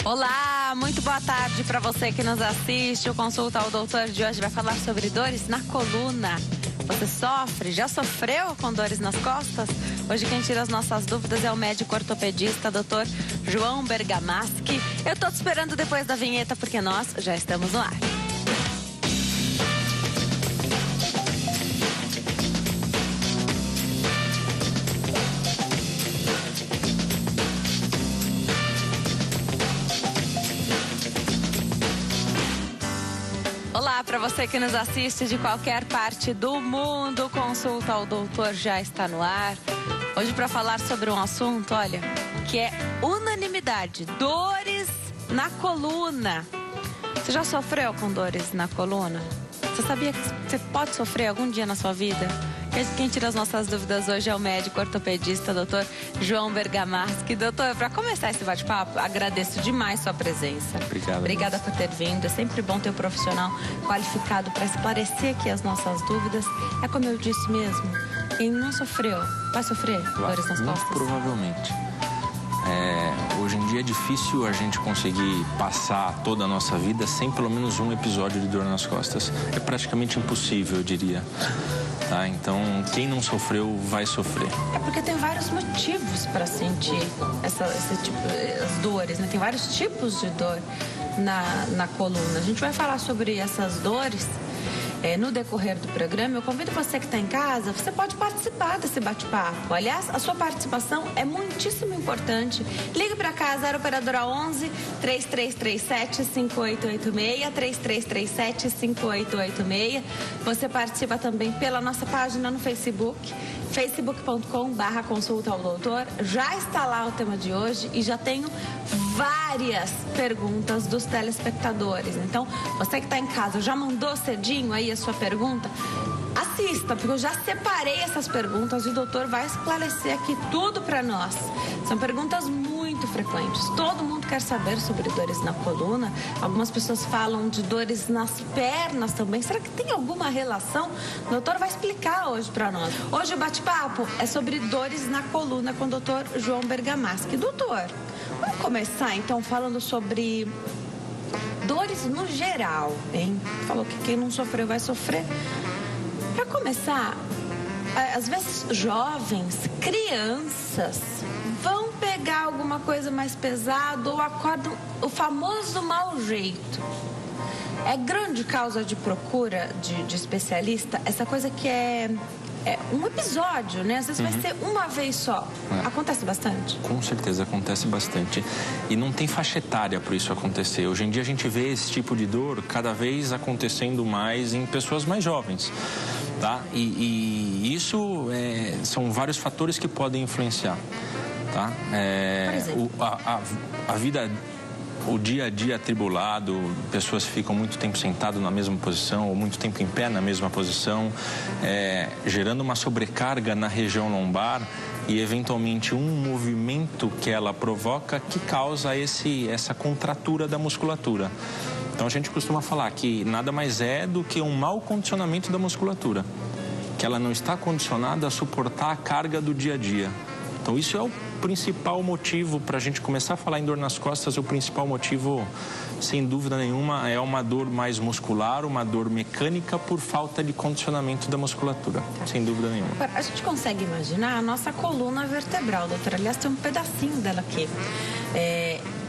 Olá, muito boa tarde para você que nos assiste. O Consulta ao Doutor de hoje vai falar sobre dores na coluna. Você sofre? Já sofreu com dores nas costas? Hoje quem tira as nossas dúvidas é o médico ortopedista, Dr. João Bergamaschi. Eu tô te esperando depois da vinheta porque nós já estamos no ar. Olá, para você que nos assiste de qualquer parte do mundo, Consulta ao Doutor já está no ar. Hoje para falar sobre um assunto, olha, que é unanimidade, dores na coluna. Você já sofreu com dores na coluna? Você sabia que você pode sofrer algum dia na sua vida? Quem tira as nossas dúvidas hoje é o médico ortopedista, Dr. João Bergamaschi. Doutor, para começar esse bate-papo, agradeço demais sua presença. Obrigada por ter vindo. É sempre bom ter um profissional qualificado para esclarecer aqui as nossas dúvidas. É como eu disse mesmo, quem não sofreu, vai sofrer dores nas costas? Provavelmente. Hoje em dia é difícil a gente conseguir passar toda a nossa vida sem pelo menos um episódio de dor nas costas. É praticamente impossível, eu diria. Tá? Então, quem não sofreu, vai sofrer. É porque tem vários motivos para sentir as dores, né? Tem vários tipos de dor na coluna. A gente vai falar sobre essas dores no decorrer do programa. Eu convido você que está em casa, você pode participar desse bate-papo. Aliás, a sua participação é muitíssimo importante. Ligue para cá, 0 operadora 11 3337 5886, 3337 5886. Você participa também pela nossa página no Facebook, facebook.com/consulta ao doutor. Já está lá o tema de hoje e já tenho várias perguntas dos telespectadores. Então, você que está em casa, já mandou cedinho aí a sua pergunta? Assista, porque eu já separei essas perguntas e o doutor vai esclarecer aqui tudo para nós. São perguntas muito frequentes. Todo mundo quer saber sobre dores na coluna. Algumas pessoas falam de dores nas pernas também. Será que tem alguma relação? O doutor vai explicar hoje para nós. Hoje o bate-papo é sobre dores na coluna com o doutor João Bergamaschi. Doutor, vamos começar então falando sobre dores no geral, hein? Falou que quem não sofreu vai sofrer. Para começar, às vezes jovens, crianças vão pegar alguma coisa mais pesada ou acordam o famoso mau jeito. É grande causa de procura de especialista essa coisa que é um episódio, né? Às vezes vai ser uma vez só. Acontece bastante? Com certeza acontece bastante. E não tem faixa etária para isso acontecer. Hoje em dia a gente vê esse tipo de dor cada vez acontecendo mais em pessoas mais jovens. Tá? E isso são vários fatores que podem influenciar. Tá? Por exemplo? A vida... O dia a dia atribulado, pessoas ficam muito tempo sentadas na mesma posição ou muito tempo em pé na mesma posição, gerando uma sobrecarga na região lombar e eventualmente um movimento que ela provoca que causa essa contratura da musculatura. Então a gente costuma falar que nada mais é do que um mau condicionamento da musculatura, que ela não está condicionada a suportar a carga do dia a dia. Então isso é o principal motivo para a gente começar a falar em dor nas costas. O principal motivo, sem dúvida nenhuma, é uma dor mais muscular, uma dor mecânica por falta de condicionamento da musculatura, sem dúvida nenhuma. Agora, a gente consegue imaginar a nossa coluna vertebral, doutora. Aliás, tem um pedacinho dela aqui.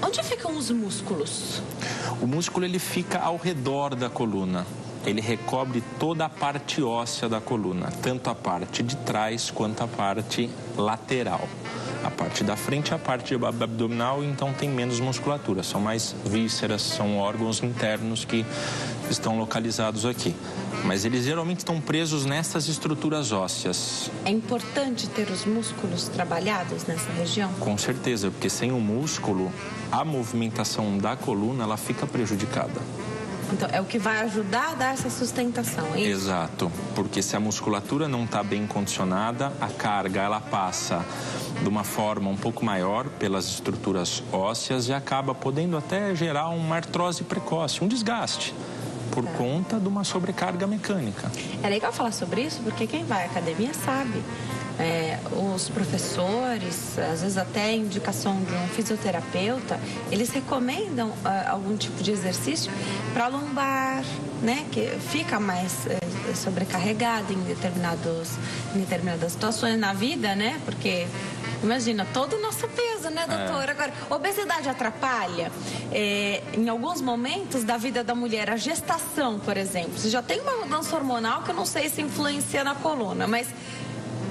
Onde ficam os músculos? O músculo ele fica ao redor da coluna. Ele recobre toda a parte óssea da coluna, tanto a parte de trás quanto a parte lateral. A parte da frente e a parte abdominal, então, tem menos musculatura. São mais vísceras, são órgãos internos que estão localizados aqui. Mas eles geralmente estão presos nessas estruturas ósseas. É importante ter os músculos trabalhados nessa região? Com certeza, porque sem o músculo, a movimentação da coluna ela fica prejudicada. Então, é o que vai ajudar a dar essa sustentação, é isso? Exato, porque se a musculatura não está bem condicionada, a carga ela passa de uma forma um pouco maior pelas estruturas ósseas e acaba podendo até gerar uma artrose precoce, um desgaste. por conta de uma sobrecarga mecânica. É legal falar sobre isso, porque quem vai à academia sabe. Os professores, às vezes até indicação de um fisioterapeuta, eles recomendam algum tipo de exercício para lombar, né? Que fica mais sobrecarregada em determinadas situações na vida, né? Porque imagina todo o nosso peso, né, doutora? Agora, obesidade atrapalha em alguns momentos da vida da mulher. A gestação, por exemplo, você já tem uma mudança hormonal que eu não sei se influencia na coluna, mas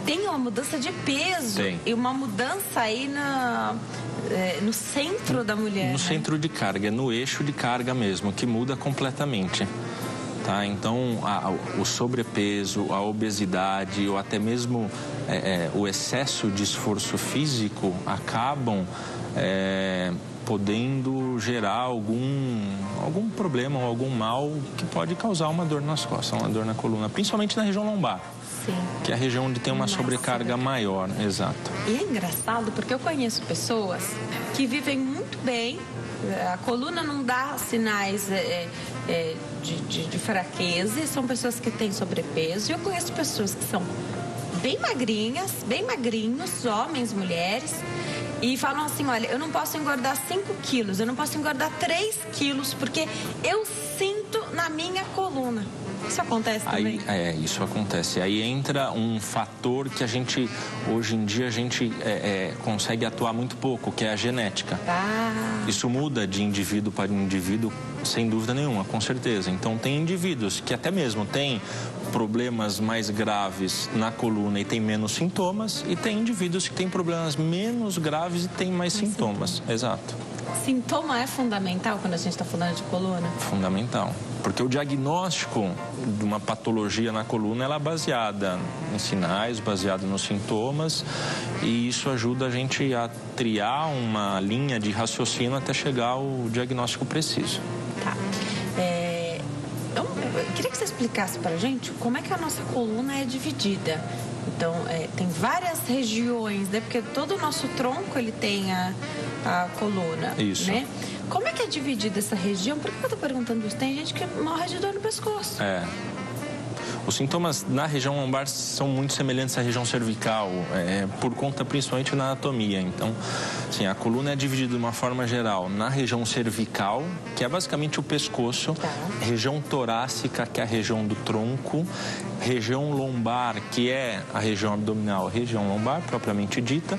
tem uma mudança de peso. Sim. E uma mudança aí no centro da mulher. No centro de carga, no eixo de carga mesmo, que muda completamente. Tá? Então, o sobrepeso, a obesidade ou até mesmo o excesso de esforço físico acabam podendo gerar algum problema ou algum mal que pode causar uma dor nas costas, uma dor na coluna, principalmente na região lombar. Sim. Que é a região onde tem uma sobrecarga maior, exato. E é engraçado porque eu conheço pessoas que vivem muito bem, a coluna não dá sinais de fraqueza, e são pessoas que têm sobrepeso. E eu conheço pessoas que são bem magrinhas, bem magrinhos, homens, mulheres, e falam assim, olha, eu não posso engordar 5 quilos, eu não posso engordar 3 quilos, porque eu sinto na minha coluna. Isso acontece também? Isso acontece. Aí entra um fator que hoje em dia, a gente consegue atuar muito pouco, que é a genética. Isso muda de indivíduo para indivíduo, sem dúvida nenhuma, com certeza. Então, tem indivíduos que até mesmo têm problemas mais graves na coluna e têm menos sintomas, e tem indivíduos que têm problemas menos graves e têm mais sintomas. Exato. Sintoma é fundamental quando a gente está falando de coluna? Fundamental. Porque o diagnóstico de uma patologia na coluna, ela é baseada em sinais, baseada nos sintomas, e isso ajuda a gente a triar uma linha de raciocínio até chegar ao diagnóstico preciso. Tá. Eu queria que você explicasse para a gente como é que a nossa coluna é dividida. Então, tem várias regiões, né? Porque todo o nosso tronco, ele tem a coluna, isso, né? Como é que é dividida essa região? Por que eu estou perguntando isso? Tem gente que morre de dor no pescoço. Os sintomas na região lombar são muito semelhantes à região cervical, por conta principalmente da anatomia. Então, assim, a coluna é dividida de uma forma geral na região cervical, que é basicamente o pescoço, região torácica, que é a região do tronco, região lombar, que é a região abdominal, região lombar propriamente dita,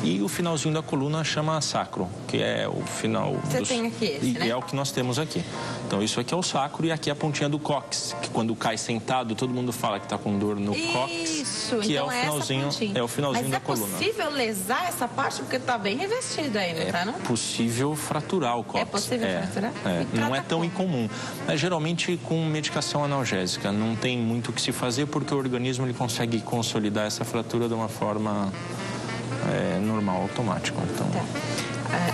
e o finalzinho da coluna chama sacro, que é o final. Você tem aqui esse, né? É o que nós temos aqui. Então, isso aqui é o sacro, e aqui é a pontinha do cóccix, que quando cai sentado, todo mundo fala que está com dor no cóccix, que então é o finalzinho da coluna. Mas é possível lesar essa parte, porque está bem revestido aí, não está, não? É possível fraturar o cóccix. É possível fraturar? Não é tão incomum. Mas geralmente com medicação analgésica. Não tem muito o que se fazer, porque o organismo ele consegue consolidar essa fratura de uma forma normal, automática. Então...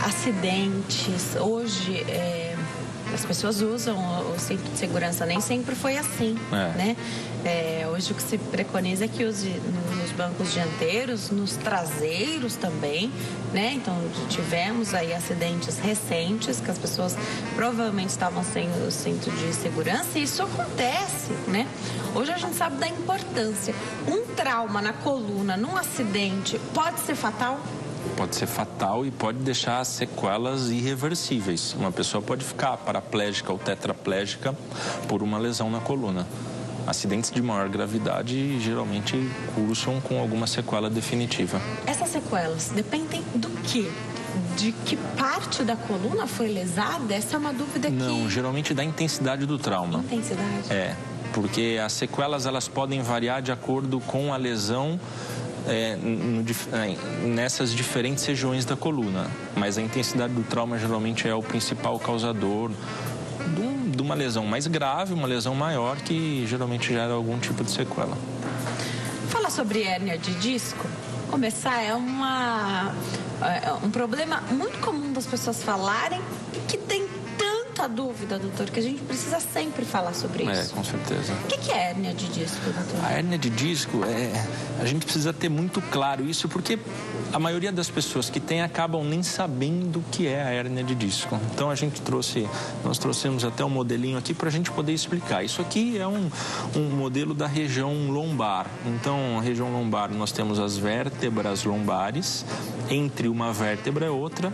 Acidentes, hoje as pessoas usam o cinto de segurança, nem sempre foi assim, né? Hoje o que se preconiza é que use nos bancos dianteiros, nos traseiros também, né? Então tivemos aí acidentes recentes que as pessoas provavelmente estavam sem o cinto de segurança, e isso acontece, né? Hoje a gente sabe da importância. Um trauma na coluna, num acidente, pode ser fatal? Pode ser fatal e pode deixar sequelas irreversíveis. Uma pessoa pode ficar paraplégica ou tetraplégica por uma lesão na coluna. Acidentes de maior gravidade geralmente cursam com alguma sequela definitiva. Essas sequelas dependem do quê? De que parte da coluna foi lesada? Essa é uma dúvida que... Não, geralmente da intensidade do trauma. Intensidade? Porque as sequelas elas podem variar de acordo com a lesão nessas diferentes regiões da coluna, mas a intensidade do trauma geralmente é o principal causador de uma lesão mais grave, uma lesão maior, que geralmente gera algum tipo de sequela. Falar sobre hérnia de disco, começar é um problema muito comum das pessoas falarem, e que tem tanta dúvida, doutor, que a gente precisa sempre falar sobre isso. Com certeza. O que é hérnia de disco, doutor? A hérnia de disco, a gente precisa ter muito claro isso, porque a maioria das pessoas que tem acabam nem sabendo o que é a hérnia de disco. Então nós trouxemos até um modelinho aqui para a gente poder explicar. Isso aqui é um modelo da região lombar. Então, a região lombar, nós temos as vértebras lombares. Entre uma vértebra e outra,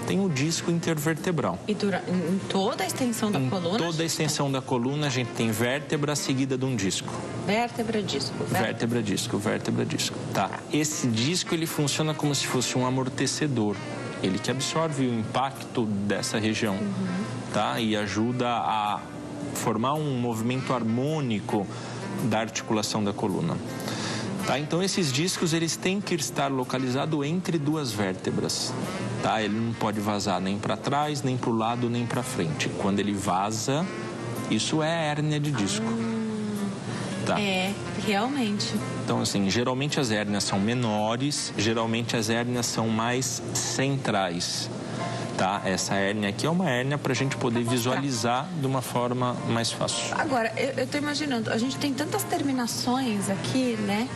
tem o disco intervertebral. E em toda a extensão da coluna? Em toda a extensão da coluna, a gente tem vértebra seguida de um disco. Vértebra, disco. Vértebra, disco, vértebra, disco. Tá. Esse disco, ele funciona como se fosse um amortecedor. Ele que absorve o impacto dessa região, tá? E ajuda a formar um movimento harmônico da articulação da coluna. Tá? Então, esses discos, eles têm que estar localizados entre duas vértebras. Tá? Ele não pode vazar nem para trás, nem para o lado, nem para frente. Quando ele vaza, isso é hérnia de disco. Tá? É, realmente. Então, assim, geralmente as hérnias são menores, geralmente as hérnias são mais centrais. Tá? Essa hérnia aqui é uma hérnia para a gente poder visualizar de uma forma mais fácil. Agora, eu estou imaginando, a gente tem tantas terminações aqui, né?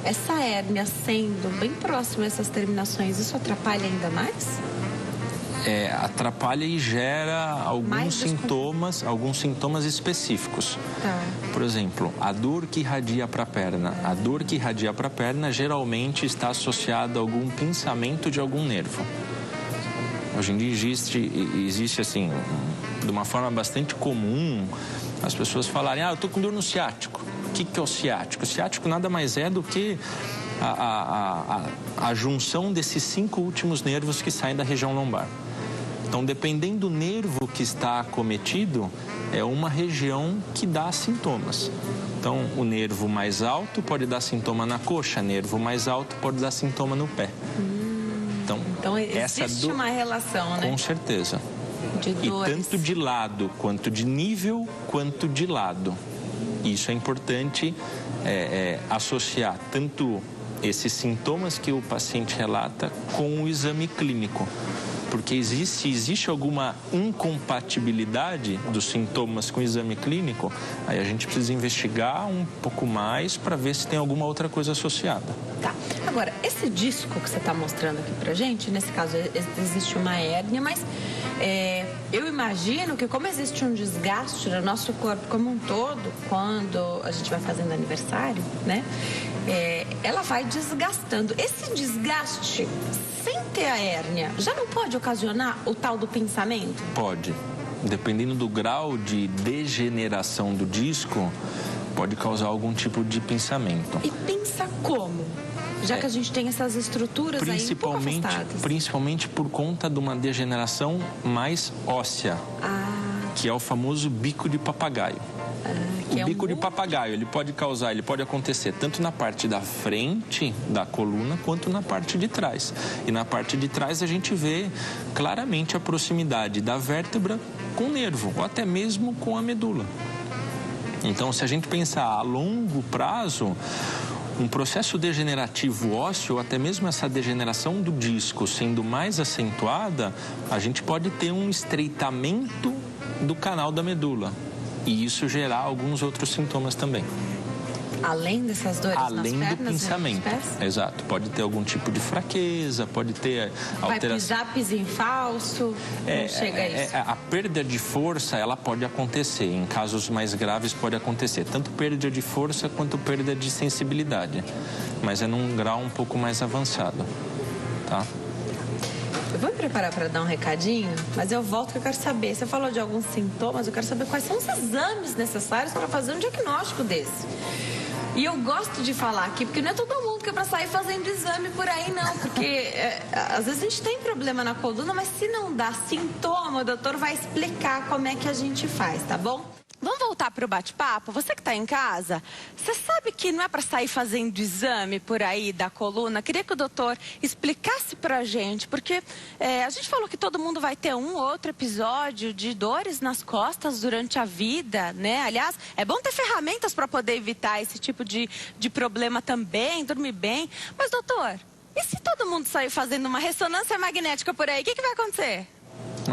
Essa hérnia sendo bem próxima a essas terminações, isso atrapalha ainda mais? Atrapalha e gera alguns sintomas específicos. Tá. Por exemplo, a dor que irradia para a perna. A dor que irradia para a perna geralmente está associada a algum pinçamento de algum nervo. Hoje em dia existe assim, de uma forma bastante comum, as pessoas falarem, eu tô com dor no ciático. O que é o ciático? O ciático nada mais é do que a junção desses 5 últimos nervos que saem da região lombar. Então, dependendo do nervo que está acometido, é uma região que dá sintomas. Então, o nervo mais alto pode dar sintoma na coxa, nervo mais alto pode dar sintoma no pé. Então existe uma relação, né? Com certeza. De dores. E tanto de lado, quanto de nível, quanto de lado. Isso é importante associar tanto esses sintomas que o paciente relata com o exame clínico. Porque existe alguma incompatibilidade dos sintomas com o exame clínico, aí a gente precisa investigar um pouco mais para ver se tem alguma outra coisa associada. Tá. Agora, esse disco que você está mostrando aqui pra gente, nesse caso existe uma hérnia, mas eu imagino que como existe um desgaste no nosso corpo como um todo, quando a gente vai fazendo aniversário, né? Ela vai desgastando. Esse desgaste, sem ter a hérnia, já não pode ocasionar o tal do pinçamento? Pode. Dependendo do grau de degeneração do disco, pode causar algum tipo de pinçamento. E pinça como? Já que a gente tem essas estruturas aí um pouco afastadas. Principalmente por conta de uma degeneração mais óssea, que é o famoso bico de papagaio. O bico de papagaio, ele pode acontecer tanto na parte da frente da coluna quanto na parte de trás. E na parte de trás a gente vê claramente a proximidade da vértebra com o nervo, ou até mesmo com a medula. Então, se a gente pensar a longo prazo, um processo degenerativo ósseo, ou até mesmo essa degeneração do disco sendo mais acentuada, a gente pode ter um estreitamento do canal da medula. E isso gerar alguns outros sintomas também. Além dessas dores nas pernas? Além do pinçamento. Exato. Pode ter algum tipo de fraqueza, pode ter alteração. Vai pisar, pisa em falso, não chega a isso. A perda de força, ela pode acontecer. Em casos mais graves pode acontecer. Tanto perda de força quanto perda de sensibilidade. Mas é num grau um pouco mais avançado. Tá? Eu vou me preparar para dar um recadinho, mas eu volto que eu quero saber. Você falou de alguns sintomas, eu quero saber quais são os exames necessários para fazer um diagnóstico desse. E eu gosto de falar aqui, porque não é todo mundo que é para sair fazendo exame por aí, não. Porque às vezes a gente tem problema na coluna, mas se não dá sintoma, o doutor vai explicar como é que a gente faz, tá bom? Vamos voltar para o bate-papo? Você que está em casa, você sabe que não é para sair fazendo exame por aí da coluna? Queria que o doutor explicasse para a gente, porque a gente falou que todo mundo vai ter um ou outro episódio de dores nas costas durante a vida, né? Aliás, é bom ter ferramentas para poder evitar esse tipo de problema também, dormir bem. Mas, doutor, e se todo mundo sair fazendo uma ressonância magnética por aí, o que vai acontecer?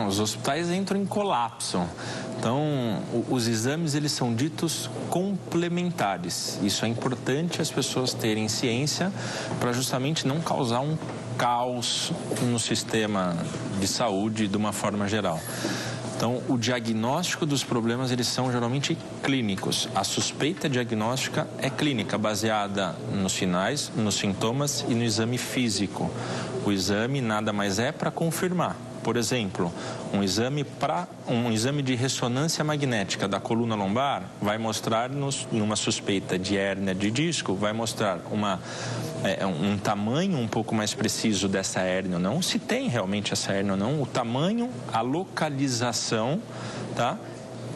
Os hospitais entram em colapso. Então, os exames, eles são ditos complementares. Isso é importante as pessoas terem ciência para justamente não causar um caos no sistema de saúde de uma forma geral. Então, o diagnóstico dos problemas, eles são geralmente clínicos. A suspeita diagnóstica é clínica, baseada nos sinais, nos sintomas e no exame físico. O exame nada mais é para confirmar. Por exemplo, um exame de ressonância magnética da coluna lombar vai mostrar-nos, numa suspeita de hérnia de disco, vai mostrar um tamanho um pouco mais preciso dessa hérnia ou não, se tem realmente essa hérnia ou não, o tamanho, a localização, tá?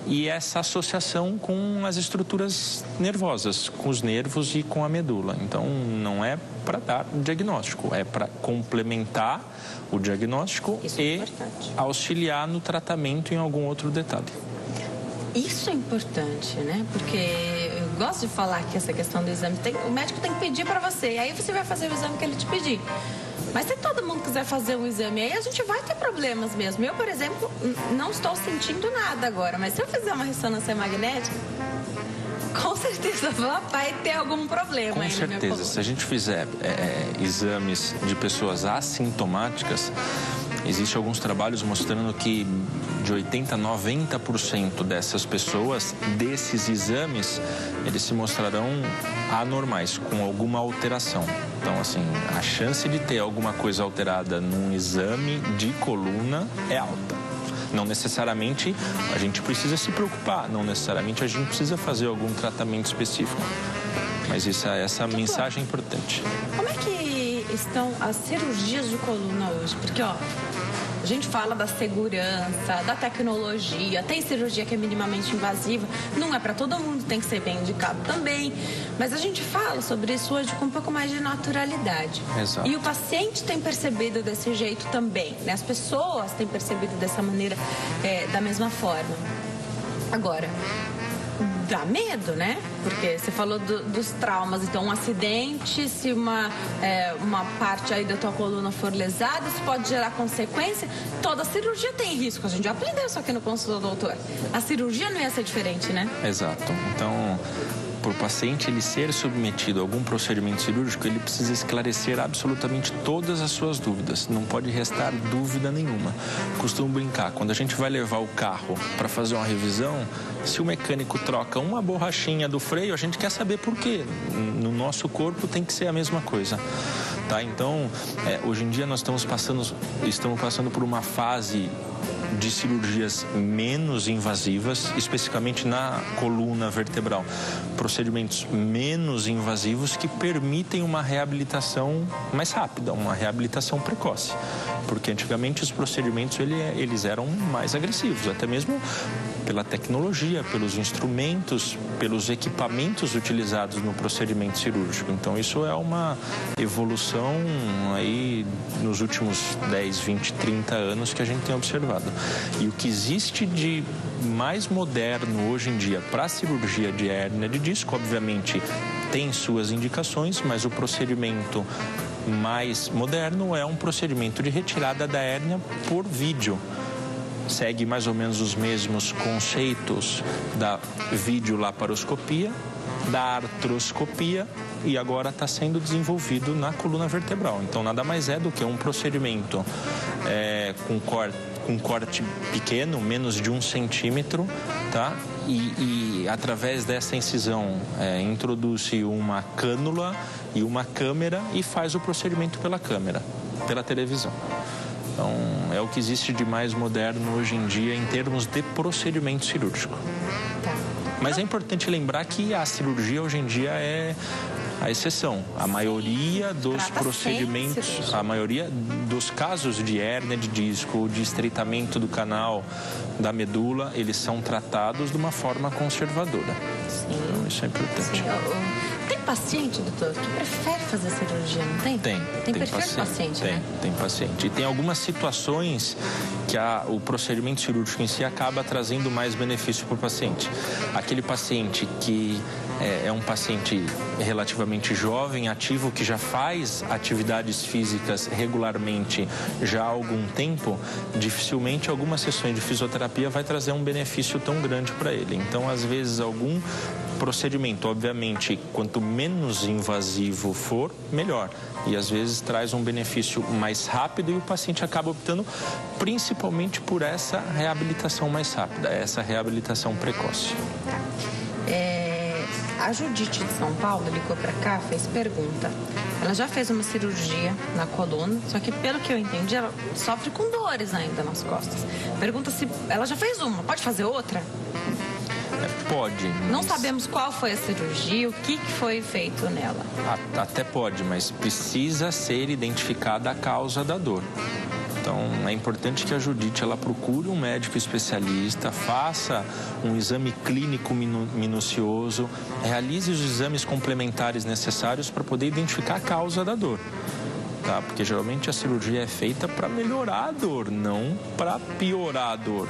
E essa associação com as estruturas nervosas, com os nervos e com a medula. Então, não é para dar diagnóstico, é para complementar o diagnóstico e auxiliar no tratamento em algum outro detalhe. Isso é importante, né? Porque eu gosto de falar que essa questão do exame, o médico tem que pedir para você, aí você vai fazer o exame que ele te pedir. Mas se todo mundo quiser fazer um exame aí, a gente vai ter problemas mesmo. Eu, por exemplo, não estou sentindo nada agora, mas se eu fizer uma ressonância magnética, com certeza vai ter algum problema. Com certeza, se a gente fizer exames de pessoas assintomáticas, existem alguns trabalhos mostrando que de 80% a 90% dessas pessoas, desses exames, eles se mostrarão anormais, com alguma alteração. Então, assim, a chance de ter alguma coisa alterada num exame de coluna é alta. Não necessariamente a gente precisa se preocupar, não necessariamente a gente precisa fazer algum tratamento específico. Mas essa mensagem é importante. Como é que estão as cirurgias de coluna hoje? Porque, ó, a gente fala da segurança, da tecnologia, tem cirurgia que é minimamente invasiva, não é para todo mundo, tem que ser bem indicado também, mas a gente fala sobre isso hoje com um pouco mais de naturalidade. Exato. E o paciente tem percebido desse jeito também, né? As pessoas têm percebido dessa maneira, da mesma forma. Agora, dá medo, né? Porque você falou dos traumas, então um acidente, se uma parte aí da tua coluna for lesada, isso pode gerar consequência. Toda cirurgia tem risco, a gente já aprendeu isso aqui no consultório do doutor. A cirurgia não ia ser diferente, né? Exato. Então, para o paciente ele ser submetido a algum procedimento cirúrgico, ele precisa esclarecer absolutamente todas as suas dúvidas. Não pode restar dúvida nenhuma. Costumo brincar, quando a gente vai levar o carro para fazer uma revisão, se o mecânico troca uma borrachinha do freio, a gente quer saber por quê. No nosso corpo tem que ser a mesma coisa. Tá? Então, hoje em dia nós estamos passando por uma fase de cirurgias menos invasivas, especificamente na coluna vertebral. Procedimentos menos invasivos que permitem uma reabilitação mais rápida, uma reabilitação precoce. Porque antigamente os procedimentos eles eram mais agressivos, até mesmo pela tecnologia, pelos instrumentos, pelos equipamentos utilizados no procedimento cirúrgico. Então isso é uma evolução aí nos últimos 10, 20, 30 anos que a gente tem observado. E o que existe de mais moderno hoje em dia para a cirurgia de hérnia de disco, obviamente tem suas indicações, mas o procedimento mais moderno é um procedimento de retirada da hérnia por vídeo. Segue mais ou menos os mesmos conceitos da videolaparoscopia, da artroscopia e agora está sendo desenvolvido na coluna vertebral. Então nada mais é do que um procedimento com corte pequeno, menos de 1 centímetro, tá? E através dessa incisão introduz-se uma cânula e uma câmera e faz o procedimento pela câmera, pela televisão. Então, é o que existe de mais moderno hoje em dia em termos de procedimento cirúrgico. Mas é importante lembrar que a cirurgia hoje em dia é a exceção. A maioria dos procedimentos, a maioria dos casos de hérnia de disco, de estreitamento do canal da medula, eles são tratados de uma forma conservadora. Sim. Então, isso é importante. Sim. Tem paciente, doutor, que prefere fazer cirurgia, não tem? Tem perfil de paciente, né? Tem paciente. E tem algumas situações que o procedimento cirúrgico em si acaba trazendo mais benefício para o paciente. Aquele paciente que é um paciente relativamente jovem, ativo, que já faz atividades físicas regularmente já há algum tempo, dificilmente algumas sessões de fisioterapia vai trazer um benefício tão grande para ele. Então, às vezes, algum procedimento, obviamente, quanto menos invasivo for, melhor. E às vezes traz um benefício mais rápido e o paciente acaba optando principalmente por essa reabilitação mais rápida, essa reabilitação precoce. A Judite de São Paulo ligou para cá, fez pergunta. Ela já fez uma cirurgia na coluna, só que pelo que eu entendi, ela sofre com dores ainda nas costas. Pergunta se ela já fez uma, pode fazer outra? Pode. Não sabemos qual foi a cirurgia, o que foi feito nela. Até pode, mas precisa ser identificada a causa da dor. Então, é importante que a Judite ela procure um médico especialista, faça um exame clínico minucioso, realize os exames complementares necessários para poder identificar a causa da dor. Tá? Porque geralmente a cirurgia é feita para melhorar a dor, não para piorar a dor.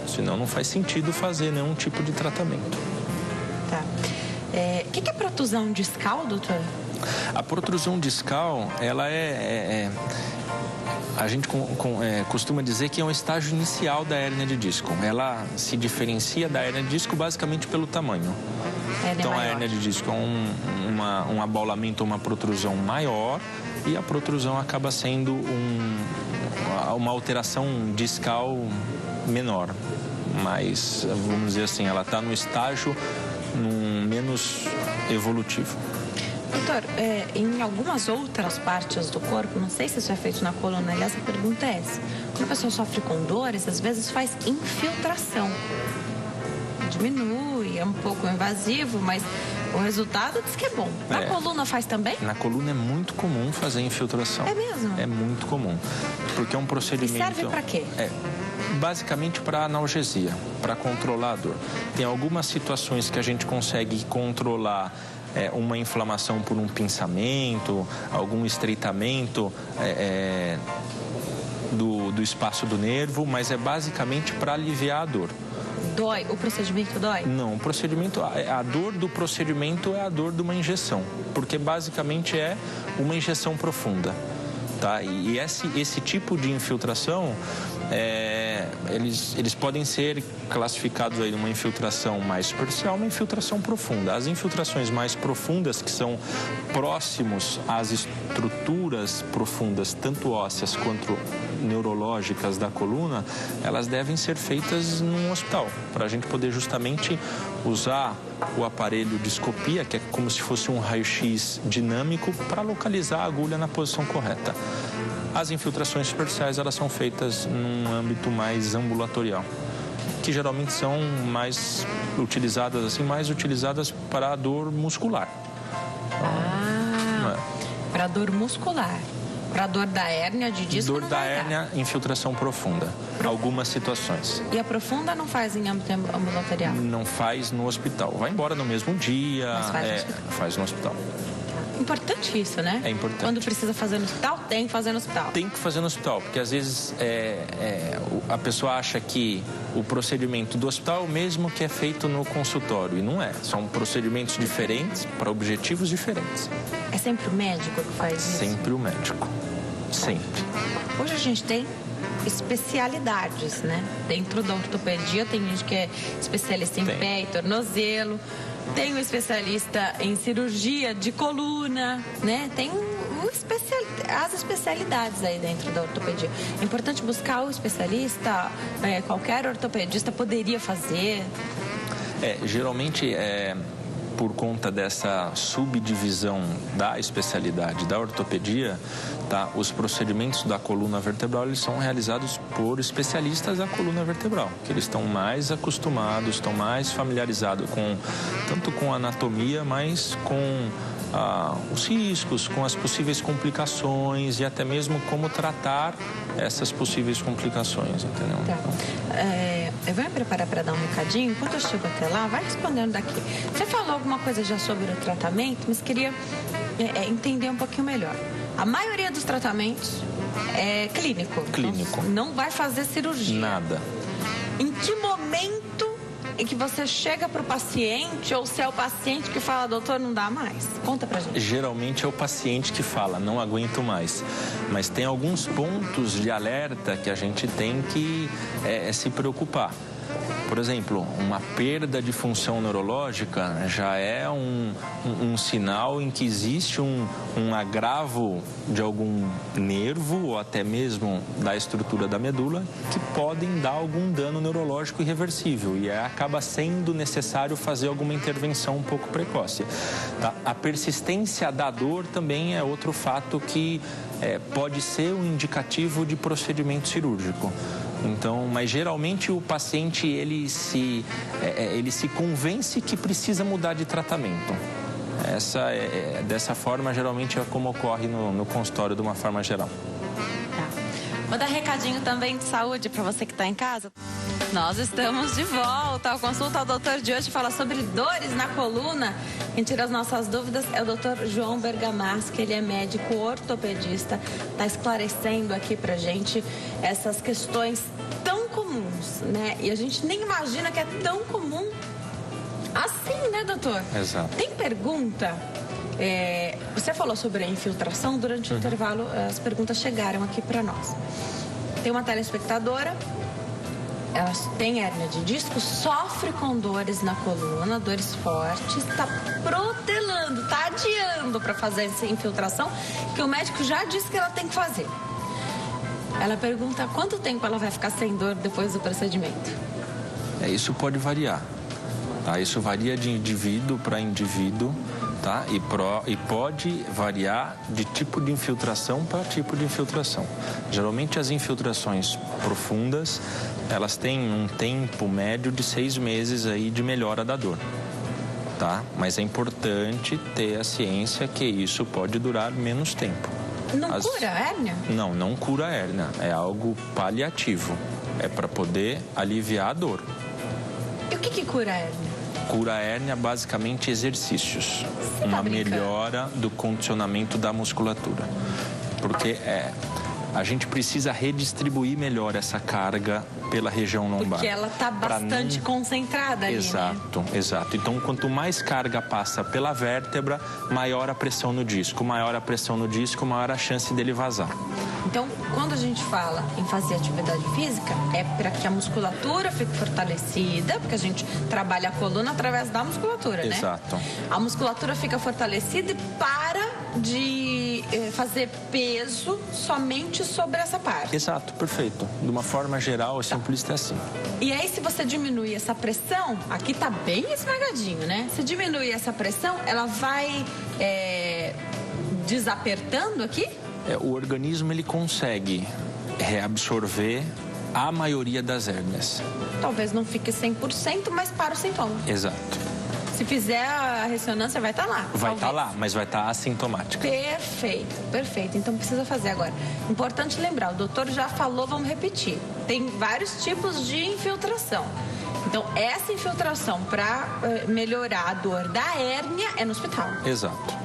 Senão não faz sentido fazer nenhum tipo de tratamento. Tá. O que é protrusão discal, doutor? A protrusão discal, ela a gente costuma dizer que é um estágio inicial da hérnia de disco. Ela se diferencia da hérnia de disco basicamente pelo tamanho. Então, a hérnia de disco é um abaulamento, uma protrusão maior, e a protrusão acaba sendo uma alteração discal menor. Mas, vamos dizer assim, ela está no estágio menos evolutivo. Doutor, em algumas outras partes do corpo, não sei se isso é feito na coluna, aliás, a pergunta é essa. Quando a pessoa sofre com dores, às vezes faz infiltração. Diminui, é um pouco invasivo, mas o resultado diz que é bom. Na coluna faz também? Na coluna é muito comum fazer infiltração. É mesmo? É muito comum, porque é um procedimento... E serve para quê? Basicamente para analgesia, para controlar a dor. Tem algumas situações que a gente consegue controlar uma inflamação por um pinçamento, algum estreitamento do espaço do nervo, mas é basicamente para aliviar a dor. Dói? O procedimento dói? Não, o procedimento, a dor do procedimento é a dor de uma injeção, porque basicamente é uma injeção profunda. Tá? E esse tipo de infiltração, eles podem ser classificados aí numa infiltração mais superficial, uma infiltração profunda. As infiltrações mais profundas, que são próximos às estruturas profundas, tanto ósseas quanto neurológicas da coluna, elas devem ser feitas num hospital, para a gente poder justamente usar o aparelho de escopia, que é como se fosse um raio-x dinâmico, para localizar a agulha na posição correta. As infiltrações superficiais, elas são feitas num âmbito mais ambulatorial, que geralmente são mais utilizadas para a dor muscular. Para a dor muscular. Para a dor da hérnia de disco. Dor da hérnia, infiltração profunda. Algumas situações. E a profunda não faz em âmbito ambulatorial? Não faz no hospital. Vai embora no mesmo dia. Mas faz no hospital. Importante isso, né? É importante. Quando precisa fazer no hospital, tem que fazer no hospital. Tem que fazer no hospital, porque às vezes a pessoa acha que o procedimento do hospital é o mesmo que é feito no consultório, e não é. São procedimentos diferentes para objetivos diferentes. É sempre o médico que faz isso? Sempre o médico. Sempre. Hoje a gente tem especialidades, né? Dentro da ortopedia tem gente que é especialista em pé e tornozelo. Tem um especialista em cirurgia de coluna, né? Tem as especialidades aí dentro da ortopedia. É importante buscar o especialista, qualquer ortopedista poderia fazer. Geralmente, por conta dessa subdivisão da especialidade da ortopedia, tá? Os procedimentos da coluna vertebral, eles são realizados por especialistas da coluna vertebral, que eles estão mais acostumados, estão mais familiarizados tanto com a anatomia, mas com os riscos, com as possíveis complicações e até mesmo como tratar essas possíveis complicações, entendeu? Tá. eu vou me preparar para dar um recadinho. Enquanto eu chego até lá, vai respondendo daqui. Você falou alguma coisa já sobre o tratamento, mas queria entender um pouquinho melhor. A maioria dos tratamentos é clínico. Clínico. Não vai fazer cirurgia. Nada. Em que momento em que você chega para o paciente, ou se é o paciente que fala, doutor, não dá mais? Conta pra gente. Geralmente é o paciente que fala, não aguento mais. Mas tem alguns pontos de alerta que a gente tem que se preocupar. Por exemplo, uma perda de função neurológica já é um sinal em que existe um agravo de algum nervo ou até mesmo da estrutura da medula que podem dar algum dano neurológico irreversível e acaba sendo necessário fazer alguma intervenção um pouco precoce. Tá? A persistência da dor também é outro fato que pode ser um indicativo de procedimento cirúrgico. Então, mas geralmente o paciente ele se convence que precisa mudar de tratamento. Dessa forma, geralmente é como ocorre no consultório de uma forma geral. Tá. Vou dar recadinho também de saúde para você que está em casa. Nós estamos de volta. A consulta ao doutor de hoje fala sobre dores na coluna. Quem tira as nossas dúvidas é o doutor João Bergamaschi, que ele é médico ortopedista. Está esclarecendo aqui pra gente essas questões tão comuns, né? E a gente nem imagina que é tão comum assim, né, doutor? Exato. Tem pergunta? Você falou sobre a infiltração. Durante o intervalo, as perguntas chegaram aqui para nós. Tem uma telespectadora. Ela tem hérnia de disco, sofre com dores na coluna, dores fortes, está protelando, está adiando para fazer essa infiltração, que o médico já disse que ela tem que fazer. Ela pergunta quanto tempo ela vai ficar sem dor depois do procedimento. Isso pode variar, tá? Isso varia de indivíduo para indivíduo, tá? E pode variar de tipo de infiltração para tipo de infiltração. Geralmente as infiltrações profundas, elas têm um tempo médio de 6 meses aí de melhora da dor, tá? Mas é importante ter a ciência que isso pode durar menos tempo. Não cura a hérnia? Não cura a hérnia. É algo paliativo. É para poder aliviar a dor. E o que cura a hérnia? Cura a hérnia basicamente exercícios. Uma melhora do condicionamento da musculatura. Porque a gente precisa redistribuir melhor essa carga pela região lombar. Porque ela está bastante concentrada ali, Exato, né? Exato. Então, quanto mais carga passa pela vértebra, maior a pressão no disco. Maior a pressão no disco, maior a chance dele vazar. Então, quando a gente fala em fazer atividade física, é para que a musculatura fique fortalecida, porque a gente trabalha a coluna através da musculatura, né? Exato. A musculatura fica fortalecida e para de fazer peso somente sobre essa parte. Exato, perfeito. De uma forma geral, simplista é assim. E aí, se você diminuir essa pressão, aqui tá bem esmagadinho, né? Se diminuir essa pressão, ela vai desapertando aqui? O organismo, ele consegue reabsorver a maioria das hérnias. Talvez não fique 100%, mas para o sintoma. Exato. Se fizer a ressonância, vai estar lá. Vai estar lá, mas vai estar assintomática. Perfeito, perfeito. Então precisa fazer agora. Importante lembrar, o doutor já falou, vamos repetir. Tem vários tipos de infiltração. Então, essa infiltração para melhorar a dor da hérnia é no hospital. Exato.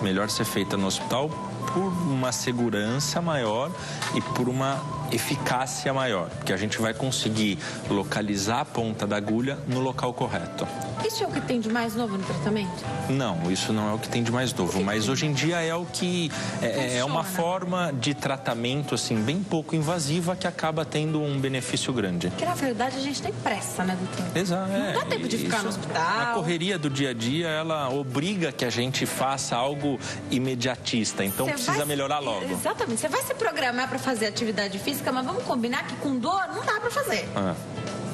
Melhor ser feita no hospital por uma segurança maior e por uma eficácia maior, porque a gente vai conseguir localizar a ponta da agulha no local correto. Isso é o que tem de mais novo no tratamento? Não, isso não é o que tem de mais novo, mas hoje em dia é o que é uma forma de tratamento assim bem pouco invasiva que acaba tendo um benefício grande. Porque na verdade a gente tem pressa, né, doutor? Exato. Não dá tempo de ficar no hospital. A correria do dia a dia, ela obriga que a gente faça algo imediatista, então precisa melhorar logo. Exatamente. Você vai se programar para fazer atividade física, mas vamos combinar que com dor não dá para fazer,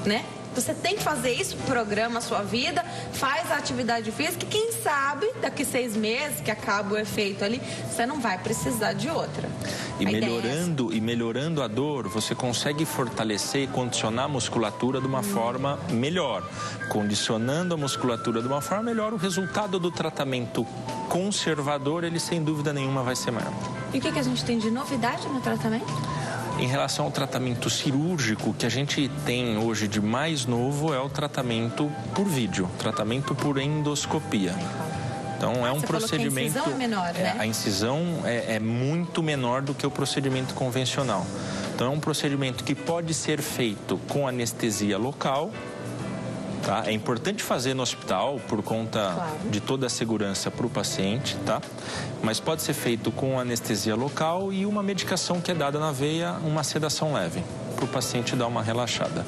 né? Você tem que fazer isso, programa a sua vida, faz a atividade física e quem sabe, daqui 6 meses que acaba o efeito ali, você não vai precisar de outra. E melhorando a dor, você consegue fortalecer e condicionar a musculatura de uma forma melhor. Condicionando a musculatura de uma forma melhor, o resultado do tratamento conservador, ele sem dúvida nenhuma vai ser maior. E o que a gente tem de novidade no tratamento? Em relação ao tratamento cirúrgico, o que a gente tem hoje de mais novo é o tratamento por vídeo, tratamento por endoscopia. Então, é um procedimento... A incisão é menor, né? A incisão é muito menor do que o procedimento convencional. Então, é um procedimento que pode ser feito com anestesia local. Tá? É importante fazer no hospital por conta de toda a segurança para o paciente, tá? Mas pode ser feito com anestesia local e uma medicação que é dada na veia, uma sedação leve, para o paciente dar uma relaxada.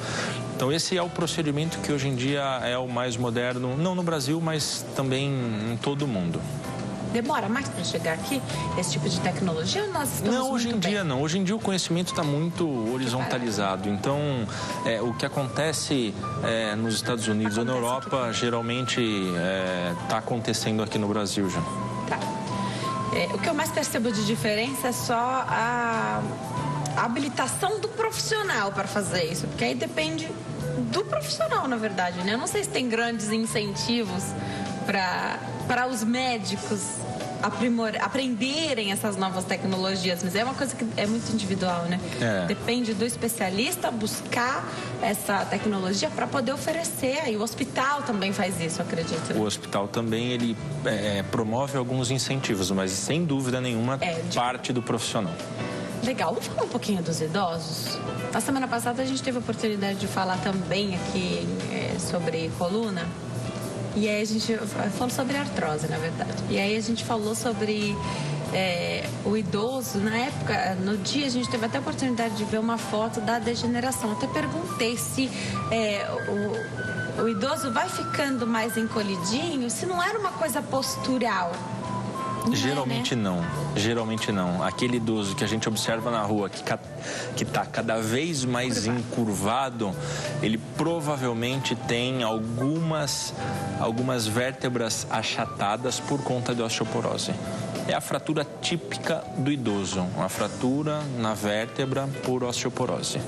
Então, esse é o procedimento que hoje em dia é o mais moderno, não no Brasil, mas também em todo o mundo. Demora mais para chegar aqui, esse tipo de tecnologia? Ou nós estamos não, hoje em dia não. Hoje em dia o conhecimento está muito horizontalizado. Então, o que acontece nos Estados Unidos ou na Europa, geralmente está acontecendo aqui no Brasil já. Tá. O que eu mais percebo de diferença é só a habilitação do profissional para fazer isso, porque aí depende do profissional, na verdade, né? Eu não sei se tem grandes incentivos para os médicos aprenderem essas novas tecnologias, mas é uma coisa que é muito individual, né? Depende do especialista buscar essa tecnologia para poder oferecer. Aí o hospital também faz isso, acredito. Né? O hospital também, ele promove alguns incentivos, mas sem dúvida nenhuma parte do profissional. Legal, vamos falar um pouquinho dos idosos? Na semana passada a gente teve a oportunidade de falar também aqui sobre coluna. E aí a gente falou sobre artrose, na verdade. E aí a gente falou sobre o idoso. Na época, no dia, a gente teve até a oportunidade de ver uma foto da degeneração. Até perguntei se o idoso vai ficando mais encolhidinho, se não era uma coisa postural. Geralmente não, geralmente não. Aquele idoso que a gente observa na rua que está cada vez mais encurvado, ele provavelmente tem algumas vértebras achatadas por conta de osteoporose. É a fratura típica do idoso, uma fratura na vértebra por osteoporose.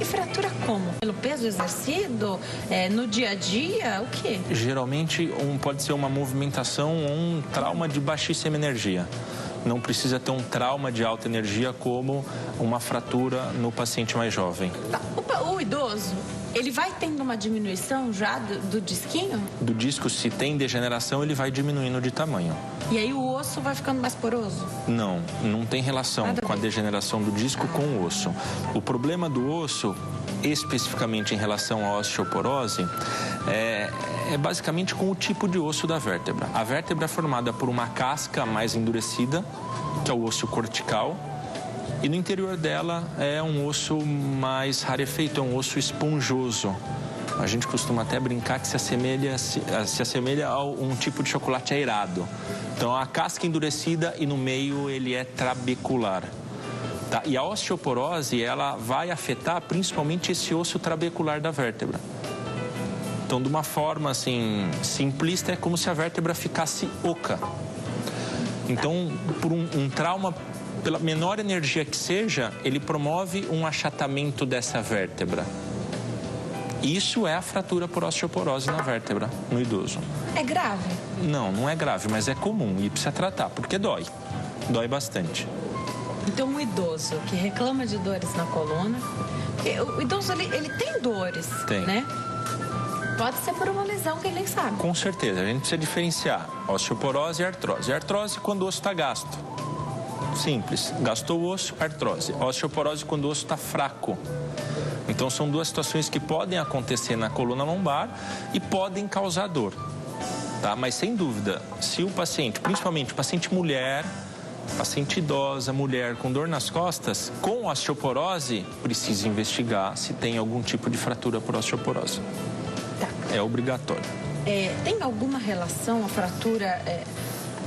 E fratura como? Pelo peso exercido? No dia a dia? O quê? Geralmente pode ser uma movimentação ou um trauma de baixíssima energia. Não precisa ter um trauma de alta energia como uma fratura no paciente mais jovem. Tá. O idoso, ele vai tendo uma diminuição já do disquinho? Do disco, se tem degeneração, ele vai diminuindo de tamanho. E aí o osso vai ficando mais poroso? Não, não tem relação com a degeneração do disco com o osso. O problema do osso, especificamente em relação à osteoporose, é basicamente com o tipo de osso da vértebra. A vértebra é formada por uma casca mais endurecida, que é o osso cortical, e no interior dela é um osso mais rarefeito, é um osso esponjoso. A gente costuma até brincar que se assemelha a um tipo de chocolate aerado. Então, a casca endurecida e no meio ele é trabecular. Tá? E a osteoporose, ela vai afetar principalmente esse osso trabecular da vértebra. Então, de uma forma assim, simplista, é como se a vértebra ficasse oca. Então, por um trauma, pela menor energia que seja, ele promove um achatamento dessa vértebra. Isso é a fratura por osteoporose na vértebra, no idoso. É grave? Não, não é grave, mas é comum e precisa tratar, porque dói. Dói bastante. Então, um idoso que reclama de dores na coluna... Porque o idoso, ele tem dores, tem, né? Pode ser por uma lesão que ele nem sabe. Com certeza. A gente precisa diferenciar osteoporose e artrose. Artrose quando o osso está gasto. Simples. Gastou o osso, artrose. Osteoporose quando o osso está fraco. Então, são duas situações que podem acontecer na coluna lombar e podem causar dor. Tá? Mas, sem dúvida, se o paciente, principalmente o paciente mulher, paciente idosa, mulher com dor nas costas, com osteoporose, precisa investigar se tem algum tipo de fratura por osteoporose. Tá. É obrigatório. Tem alguma relação a fratura...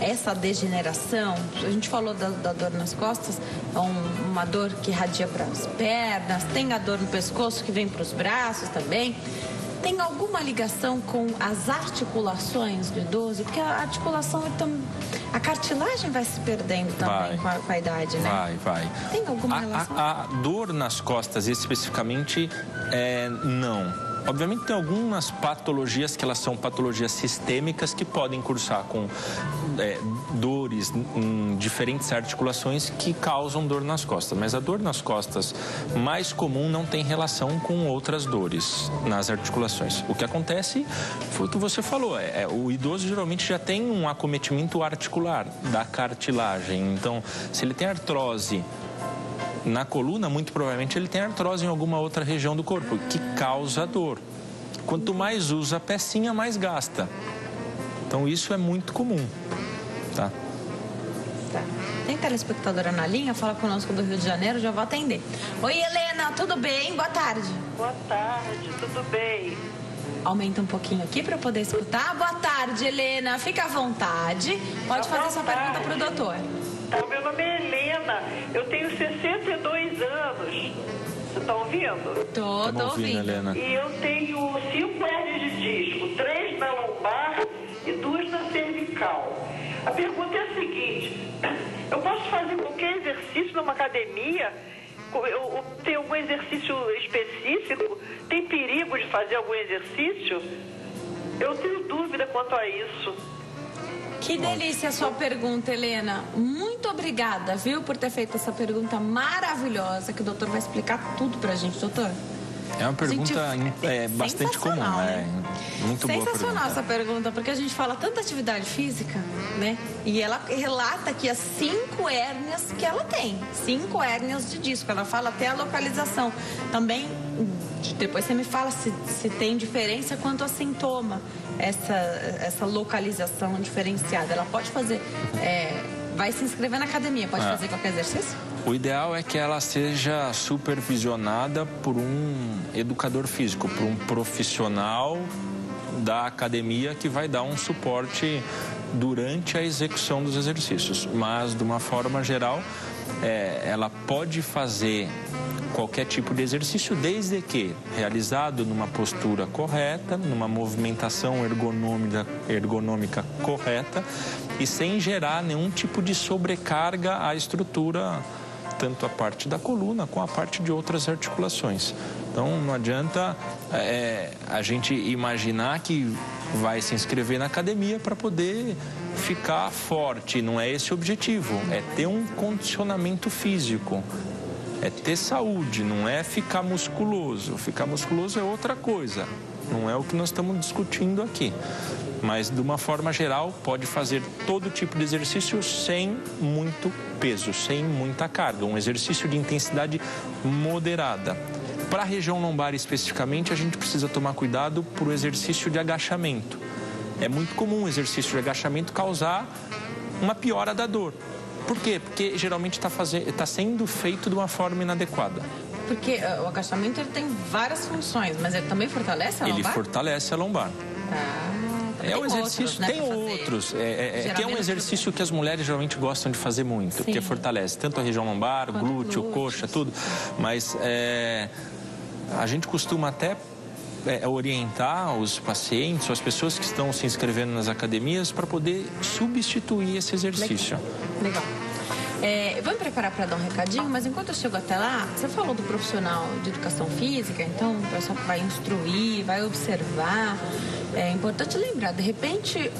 Essa degeneração, a gente falou da dor nas costas, é uma dor que irradia para as pernas, tem a dor no pescoço que vem para os braços também. Tem alguma ligação com as articulações do idoso? Porque a articulação, a cartilagem vai se perdendo também com a idade, né? Vai. Tem alguma relação? A dor nas costas, especificamente, não. Obviamente tem algumas patologias que elas são patologias sistêmicas que podem cursar com dores em diferentes articulações que causam dor nas costas. Mas a dor nas costas mais comum não tem relação com outras dores nas articulações. O que acontece foi o que você falou, o idoso geralmente já tem um acometimento articular da cartilagem. Então, se ele tem artrose na coluna, muito provavelmente ele tem artrose em alguma outra região do corpo, que causa dor. Quanto mais usa a pecinha, mais gasta. Então, isso é muito comum, tá? Tem telespectadora na linha, fala conosco do Rio de Janeiro, já vou atender. Oi, Helena, tudo bem? Boa tarde. Boa tarde, tudo bem? Aumenta um pouquinho aqui para eu poder escutar. Boa tarde, Helena, fica à vontade. Pode fazer sua pergunta para o doutor. Meu nome é Helena, eu tenho 62 anos. Você está ouvindo? Tô ouvindo, Helena. E eu tenho 5 hérnias de disco, 3 na lombar e 2 na cervical. A pergunta é a seguinte: eu posso fazer qualquer exercício numa academia? Eu tenho algum exercício específico? Tem perigo de fazer algum exercício? Eu tenho dúvida quanto a isso. Que delícia a sua pergunta, Helena. Muito obrigada, viu, por ter feito essa pergunta maravilhosa, que o doutor vai explicar tudo pra gente, doutor. É uma pergunta bastante comum, né? Muito boa pergunta. Sensacional essa pergunta, porque a gente fala tanta atividade física, né? E ela relata aqui as 5 hérnias que ela tem, 5 hérnias de disco. Ela fala até a localização. Também, depois você me fala se tem diferença quanto a sintoma, essa localização diferenciada. Ela pode fazer, vai se inscrever na academia, pode fazer qualquer exercício? O ideal é que ela seja supervisionada por um educador físico, por um profissional da academia que vai dar um suporte durante a execução dos exercícios. Mas, de uma forma geral, ela pode fazer qualquer tipo de exercício, desde que realizado numa postura correta, numa movimentação ergonômica correta e sem gerar nenhum tipo de sobrecarga à estrutura, tanto a parte da coluna como a parte de outras articulações. Então, não adianta a gente imaginar que vai se inscrever na academia para poder ficar forte. Não é esse o objetivo, é ter um condicionamento físico. É ter saúde, não é ficar musculoso. Ficar musculoso é outra coisa, não é o que nós estamos discutindo aqui. Mas, de uma forma geral, pode fazer todo tipo de exercício sem muito peso, sem muita carga. Um exercício de intensidade moderada. Para a região lombar especificamente, a gente precisa tomar cuidado para o exercício de agachamento. É muito comum o exercício de agachamento causar uma piora da dor. Por quê? Porque geralmente está sendo feito de uma forma inadequada. Porque o agachamento ele tem várias funções, mas ele também fortalece a lombar? Ele fortalece a lombar. É um exercício, tem outros. Que é um exercício que as mulheres geralmente gostam de fazer muito, porque fortalece tanto a região lombar, glúteo, coxa, tudo. Mas a gente costuma até orientar os pacientes, ou as pessoas que estão se inscrevendo nas academias, para poder substituir esse exercício. Legal. Eu vou me preparar para dar um recadinho, mas enquanto eu chego até lá, você falou do profissional de educação física, então o pessoal que vai instruir, vai observar. É importante lembrar, de repente,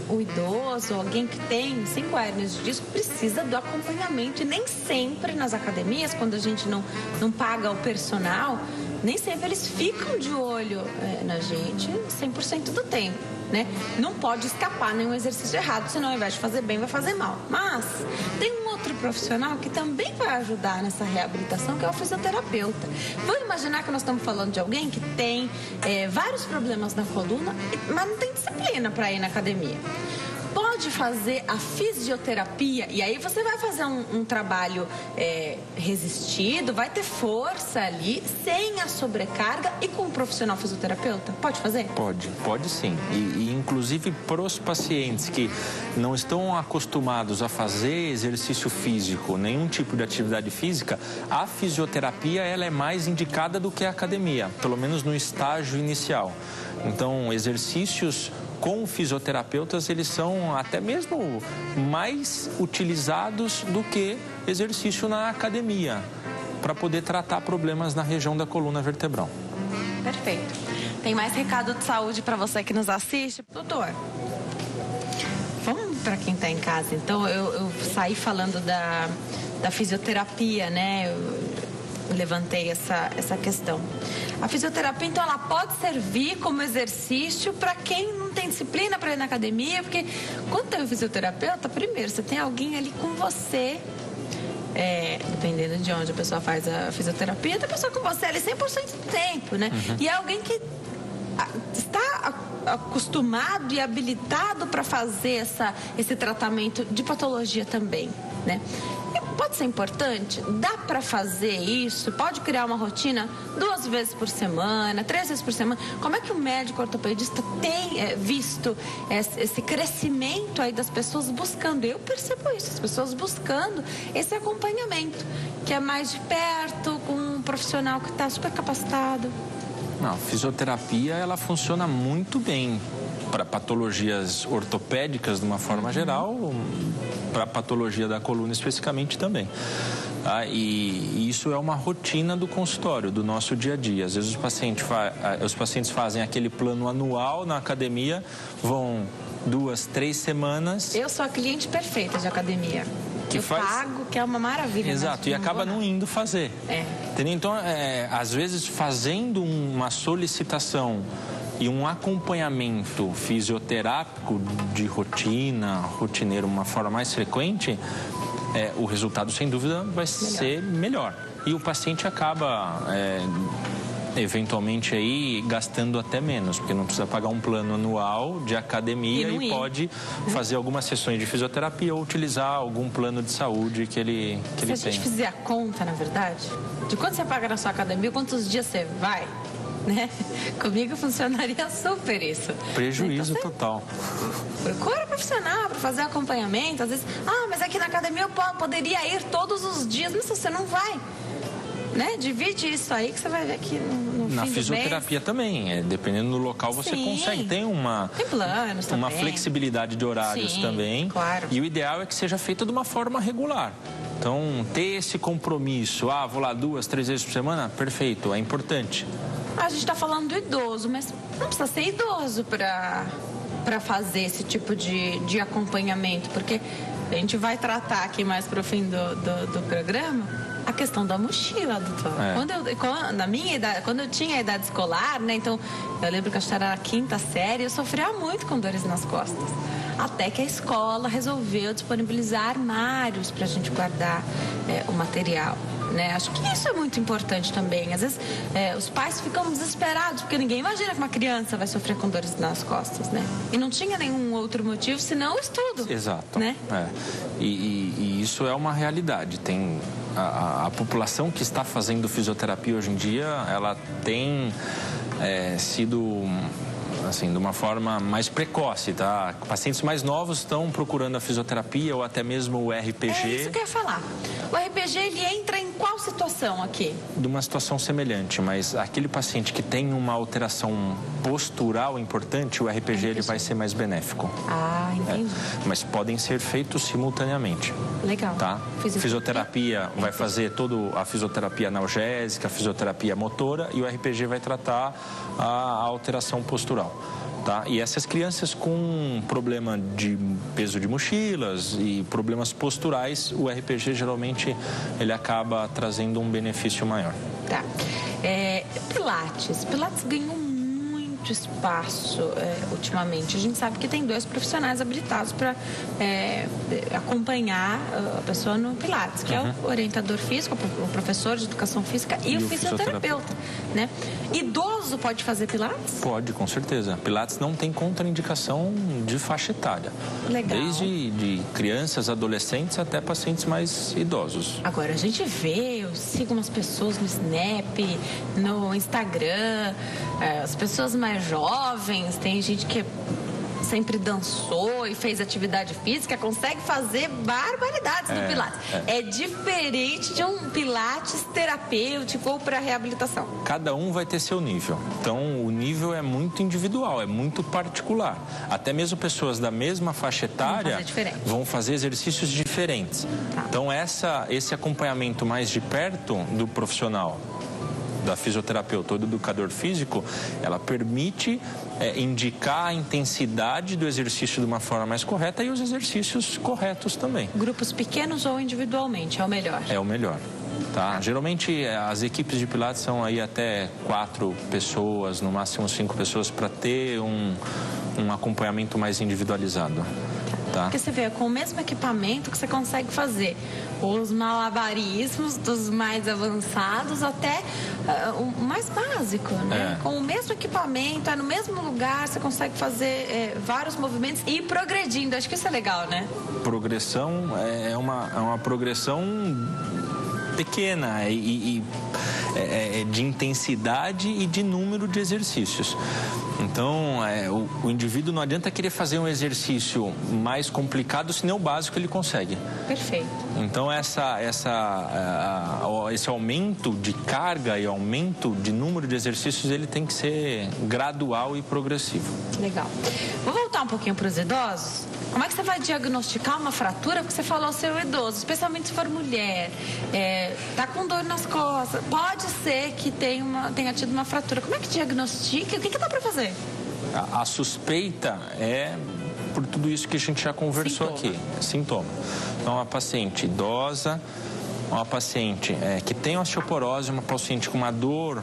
o idoso, alguém que tem 5 hérnias de disco, precisa do acompanhamento. E nem sempre nas academias, quando a gente não paga o personal, nem sempre eles ficam de olho na gente 100% do tempo, né? Não pode escapar nenhum exercício errado, senão ao invés de fazer bem, vai fazer mal. Mas tem um outro profissional que também vai ajudar nessa reabilitação, que é o fisioterapeuta. Vamos imaginar que nós estamos falando de alguém que tem vários problemas na coluna, mas não tem disciplina para ir na academia. Pode fazer a fisioterapia e aí você vai fazer um trabalho resistido, vai ter força ali, sem a sobrecarga e com o profissional fisioterapeuta. Pode fazer? Pode sim. E inclusive para os pacientes que não estão acostumados a fazer exercício físico, nenhum tipo de atividade física, a fisioterapia ela é mais indicada do que a academia, pelo menos no estágio inicial. Então, exercícios com fisioterapeutas, eles são até mesmo mais utilizados do que exercício na academia, para poder tratar problemas na região da coluna vertebral. Perfeito. Tem mais recado de saúde para você que nos assiste? Doutor, vamos para quem está em casa. Então, eu saí falando da fisioterapia, né? Eu levantei essa questão. A fisioterapia, então, ela pode servir como exercício para quem não tem disciplina para ir na academia, porque quando tem um fisioterapeuta, primeiro, você tem alguém ali com você, dependendo de onde a pessoa faz a fisioterapia, tem a pessoa com você ali 100% do tempo, né? E é alguém que está acostumado e habilitado para fazer esse tratamento de patologia também, né? Pode ser importante, dá para fazer isso, pode criar uma rotina 2 vezes por semana, 3 vezes por semana. Como é que o médico ortopedista tem visto esse crescimento aí das pessoas buscando? Eu percebo isso, as pessoas buscando esse acompanhamento, que é mais de perto, com um profissional que está super capacitado. Não, a fisioterapia, ela funciona muito bem para patologias ortopédicas de uma forma geral, para a patologia da coluna especificamente também. E isso é uma rotina do consultório, do nosso dia a dia. Às vezes os pacientes fazem aquele plano anual na academia, vão 2, 3 semanas. Eu sou a cliente perfeita de academia. Eu pago, que é uma maravilha. Exato, e acaba não indo fazer. Entendeu? Então, às vezes, fazendo uma solicitação e um acompanhamento fisioterápico de rotineiro, uma forma mais frequente, o resultado, sem dúvida, vai ser melhor. E o paciente acaba, eventualmente, aí, gastando até menos, porque não precisa pagar um plano anual de academia e pode fazer algumas sessões de fisioterapia ou utilizar algum plano de saúde que ele tem. Se a gente fizer a conta, na verdade, de quanto você paga na sua academia, quantos dias você vai, né? Comigo funcionaria super isso. Prejuízo então, total. Procura profissional para fazer acompanhamento. Às vezes, mas aqui na academia eu poderia ir todos os dias, mas você não vai. Né? Divide isso aí que você vai ver que no na fim fisioterapia do mês... também, dependendo do local você consegue. Tem planos também. Uma flexibilidade de horários também. Claro. E o ideal é que seja feito de uma forma regular. Então, ter esse compromisso, vou lá 2, 3 vezes por semana, perfeito, é importante. A gente está falando do idoso, mas não precisa ser idoso para fazer esse tipo de acompanhamento, porque a gente vai tratar aqui mais para o fim do programa a questão da mochila, doutor. Na minha idade, quando eu tinha a idade escolar, né? Então, eu lembro que eu era na 5ª série, eu sofria muito com dores nas costas. Até que a escola resolveu disponibilizar armários para a gente guardar o material. Né? Acho que isso é muito importante também. Às vezes, os pais ficam desesperados, porque ninguém imagina que uma criança vai sofrer com dores nas costas, né? E não tinha nenhum outro motivo, senão o estudo. Exato. Né? E isso é uma realidade. Tem a população que está fazendo fisioterapia hoje em dia, ela tem sido... assim, de uma forma mais precoce, tá? Pacientes mais novos estão procurando a fisioterapia ou até mesmo o RPG. É isso que eu ia falar. O RPG, ele entra em qual situação aqui? De uma situação semelhante, mas aquele paciente que tem uma alteração postural importante, o RPG ele vai ser mais benéfico. Entendi. Mas podem ser feitos simultaneamente. Legal. Tá? Fisioterapia vai fazer toda a fisioterapia analgésica, a fisioterapia motora, e o RPG vai tratar a alteração postural. Tá? E essas crianças com problema de peso de mochilas e problemas posturais, o RPG geralmente ele acaba trazendo um benefício maior. Tá. Pilates ganhou muito espaço ultimamente. A gente sabe que tem 2 profissionais habilitados para acompanhar a pessoa no Pilates, que é o orientador físico, o professor de educação física e o fisioterapeuta, né? Idoso pode fazer Pilates? Pode, com certeza. Pilates não tem contraindicação de faixa etária. Legal. Desde de crianças, adolescentes até pacientes mais idosos. Agora, a gente vê, eu sigo umas pessoas no Snap, no Instagram, as pessoas mais jovens, tem gente que sempre dançou e fez atividade física, consegue fazer barbaridades no Pilates. É diferente de um Pilates terapêutico ou para reabilitação. Cada um vai ter seu nível. Então, o nível é muito individual, é muito particular. Até mesmo pessoas da mesma faixa etária vão fazer exercícios diferentes. Tá. Então, esse acompanhamento mais de perto do profissional da fisioterapeuta ou do educador físico, ela permite indicar a intensidade do exercício de uma forma mais correta e os exercícios corretos também. Grupos pequenos ou individualmente, é o melhor? É o melhor. Tá? Geralmente as equipes de Pilates são aí até 4 pessoas, no máximo 5 pessoas, para ter um acompanhamento mais individualizado. Tá? Porque você vê, com o mesmo equipamento que você consegue fazer os malabarismos dos mais avançados até o mais básico, né? Com o mesmo equipamento, no mesmo lugar, você consegue fazer vários movimentos e ir progredindo. Acho que isso é legal, né? Progressão é uma progressão pequena e de intensidade e de número de exercícios. Então, o indivíduo não adianta querer fazer um exercício mais complicado se nem o básico ele consegue. Perfeito. Então, esse aumento de carga e aumento de número de exercícios, ele tem que ser gradual e progressivo. Legal. Vou voltar um pouquinho para os idosos. Como é que você vai diagnosticar uma fratura? Porque você falou ser idoso, especialmente se for mulher, tá com dor nas costas, pode ser que tenha tido uma fratura. Como é que diagnostica? O que dá para fazer? A suspeita é por tudo isso que a gente já conversou aqui. Sintoma. Então, uma paciente idosa, uma paciente que tem osteoporose, uma paciente com uma dor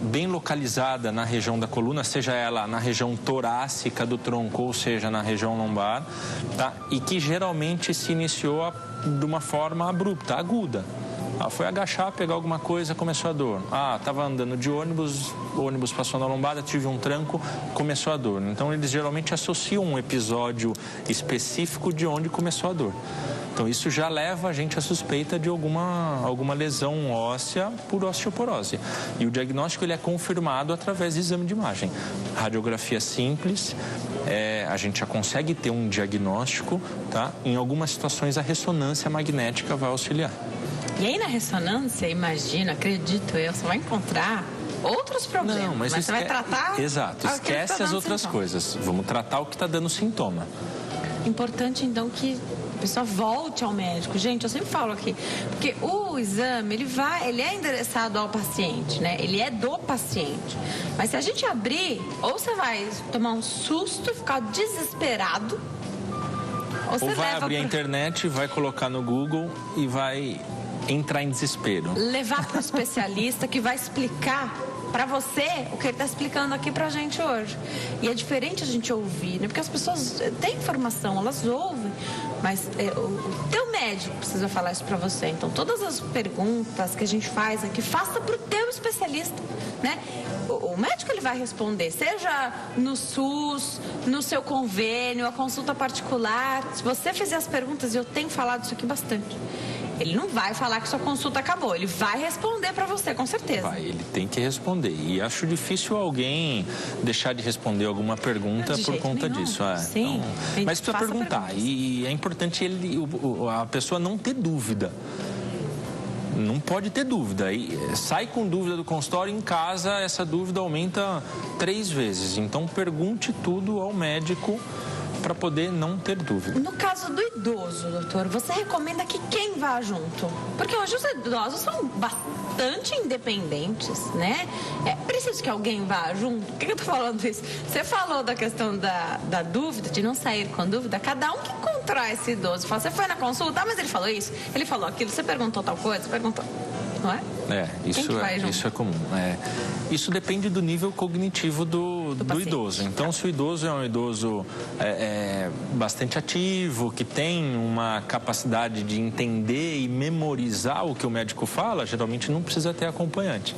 bem localizada na região da coluna, seja ela na região torácica do tronco ou seja na região lombar, tá? E que geralmente se iniciou de uma forma abrupta, aguda. Foi agachar, pegar alguma coisa, começou a dor. Estava andando de ônibus, o ônibus passou na lombada, tive um tranco, começou a dor. Então, eles geralmente associam um episódio específico de onde começou a dor. Então, isso já leva a gente à suspeita de alguma lesão óssea por osteoporose. E o diagnóstico ele é confirmado através de exame de imagem. Radiografia simples, a gente já consegue ter um diagnóstico, tá? Em algumas situações, a ressonância magnética vai auxiliar. E aí, na ressonância, imagina, acredito eu, você vai encontrar outros problemas. Não, mas você vai tratar... Exato, esquece as outras coisas. Vamos tratar o que está dando sintoma. Importante, então, que a pessoa volte ao médico. Gente, eu sempre falo aqui, porque o exame, ele é endereçado ao paciente, né? Ele é do paciente. Mas se a gente abrir, ou você vai tomar um susto e ficar desesperado, ou vai abrir a internet, vai colocar no Google e vai entrar em desespero. Levar para o especialista que vai explicar para você o que ele está explicando aqui para a gente hoje. E é diferente a gente ouvir, né? Porque as pessoas têm informação, elas ouvem, mas o teu médico precisa falar isso para você. Então, todas as perguntas que a gente faz aqui, faça para o teu especialista, né? O médico ele vai responder, seja no SUS, no seu convênio, a consulta particular. Se você fizer as perguntas, e eu tenho falado isso aqui bastante, ele não vai falar que sua consulta acabou, ele vai responder para você, com certeza. Ele tem que responder. E acho difícil alguém deixar de responder alguma pergunta por conta disso. Sim. Então, mas precisa perguntar. E é importante a pessoa não ter dúvida. Não pode ter dúvida. E sai com dúvida do consultório, em casa essa dúvida aumenta 3 vezes. Então pergunte tudo ao médico para poder não ter dúvida. No caso do idoso, doutor, você recomenda que quem vá junto? Porque hoje os idosos são bastante independentes, né? É preciso que alguém vá junto? Por que eu tô falando isso? Você falou da questão da dúvida, de não sair com dúvida. Cada um que encontrar esse idoso, fala, você foi na consulta, mas ele falou isso, ele falou aquilo, você perguntou tal coisa, você perguntou... Não é? Isso é comum. Isso depende do nível cognitivo do idoso. Então, se o idoso é um idoso bastante ativo, que tem uma capacidade de entender e memorizar o que o médico fala, geralmente não precisa ter acompanhante.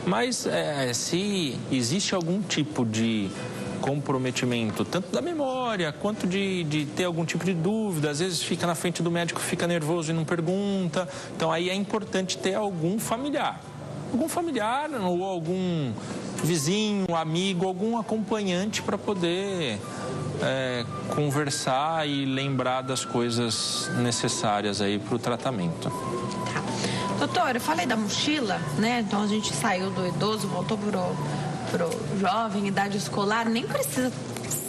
Mas se existe algum tipo de comprometimento, tanto da memória, quanto de ter algum tipo de dúvida, às vezes fica na frente do médico, fica nervoso e não pergunta, então aí é importante ter algum familiar ou algum vizinho, amigo, algum acompanhante para poder conversar e lembrar das coisas necessárias aí para o tratamento. Tá. Doutor, eu falei da mochila, né? Então a gente saiu do idoso, voltou pro jovem, idade escolar, nem precisa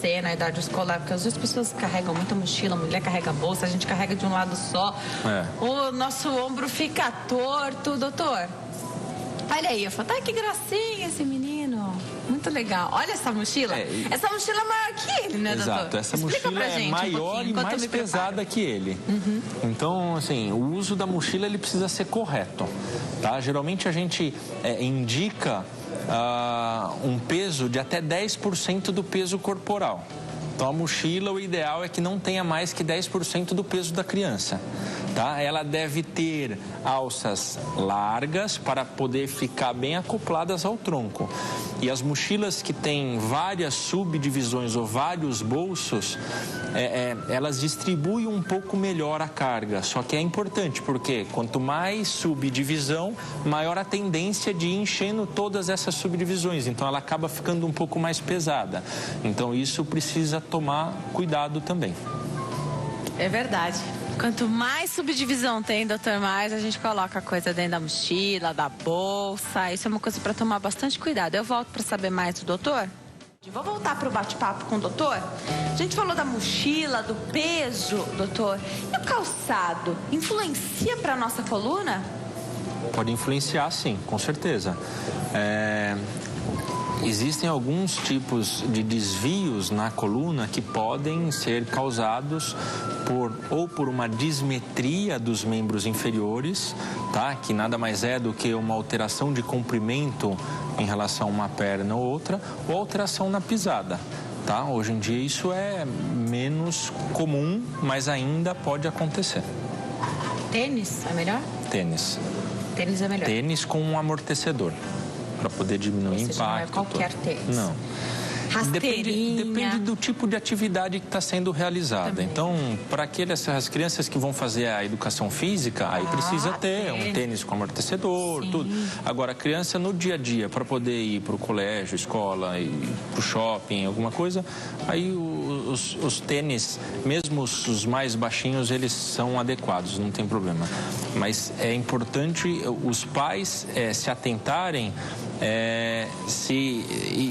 ser na idade escolar, porque às vezes as pessoas carregam muita mochila, a mulher carrega a bolsa, a gente carrega de um lado só, o nosso ombro fica torto. Doutor, Olha aí, eu falo, que gracinha esse menino. Muito legal. Olha essa mochila. Essa mochila é maior que ele, né, doutor? Exato, essa mochila é maior e mais pesada que ele. Então, assim, o uso da mochila ele precisa ser correto, tá? Geralmente a gente indica um peso de até 10% do peso corporal. Então, a mochila, o ideal é que não tenha mais que 10% do peso da criança, tá? Ela deve ter alças largas para poder ficar bem acopladas ao tronco. E as mochilas que têm várias subdivisões ou vários bolsos, elas distribuem um pouco melhor a carga. Só que é importante, porque quanto mais subdivisão, maior a tendência de ir enchendo todas essas subdivisões. Então, ela acaba ficando um pouco mais pesada. Então, isso precisa tomar cuidado também. É verdade. Quanto mais subdivisão tem, doutor, mais a gente coloca coisa dentro da mochila, da bolsa. Isso é uma coisa para tomar bastante cuidado. Eu volto para saber mais do doutor. Vou voltar para o bate-papo com o doutor. A gente falou da mochila, do peso, doutor. E o calçado influencia para a nossa coluna? Pode influenciar, sim, com certeza. Existem alguns tipos de desvios na coluna que podem ser causados por uma dismetria dos membros inferiores, tá? Que nada mais é do que uma alteração de comprimento em relação a uma perna ou outra, ou alteração na pisada, tá? Hoje em dia isso é menos comum, mas ainda pode acontecer. Tênis é melhor? Tênis. Tênis é melhor. Tênis com um amortecedor, para poder diminuir o impacto. Não é qualquer tênis. Não. Depende do tipo de atividade que está sendo realizada. Também. Então, para as crianças que vão fazer a educação física, aí precisa ter um tênis com amortecedor, tudo. Agora, a criança no dia a dia, para poder ir para o colégio, escola, para o shopping, alguma coisa, aí os tênis, mesmo os mais baixinhos, eles são adequados, não tem problema. Mas é importante os pais se atentarem se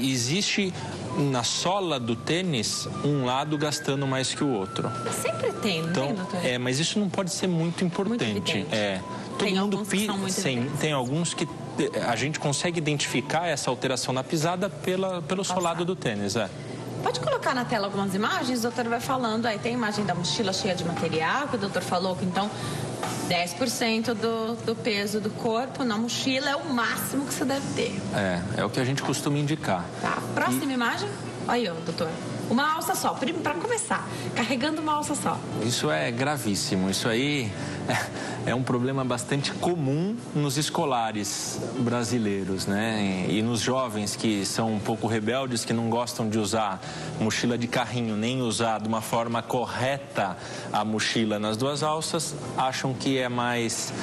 existe na sola do tênis um lado gastando mais que o outro. Sempre tem, não tem, doutor? Mas isso não pode ser muito importante. Todo mundo tem alguns que a gente consegue identificar essa alteração na pisada pelo solado do tênis. Pode colocar na tela algumas imagens, o doutor vai falando. Aí tem a imagem da mochila cheia de material, que o doutor falou que então 10% do peso do corpo na mochila é o máximo que você deve ter. É o que a gente costuma indicar. Tá, próxima imagem. Aí, ó, doutor. Uma alça só, para começar, carregando uma alça só. Isso é gravíssimo, isso aí é um problema bastante comum nos escolares brasileiros, né? E nos jovens que são um pouco rebeldes, que não gostam de usar mochila de carrinho, nem usar de uma forma correta a mochila nas duas alças, acham que é mais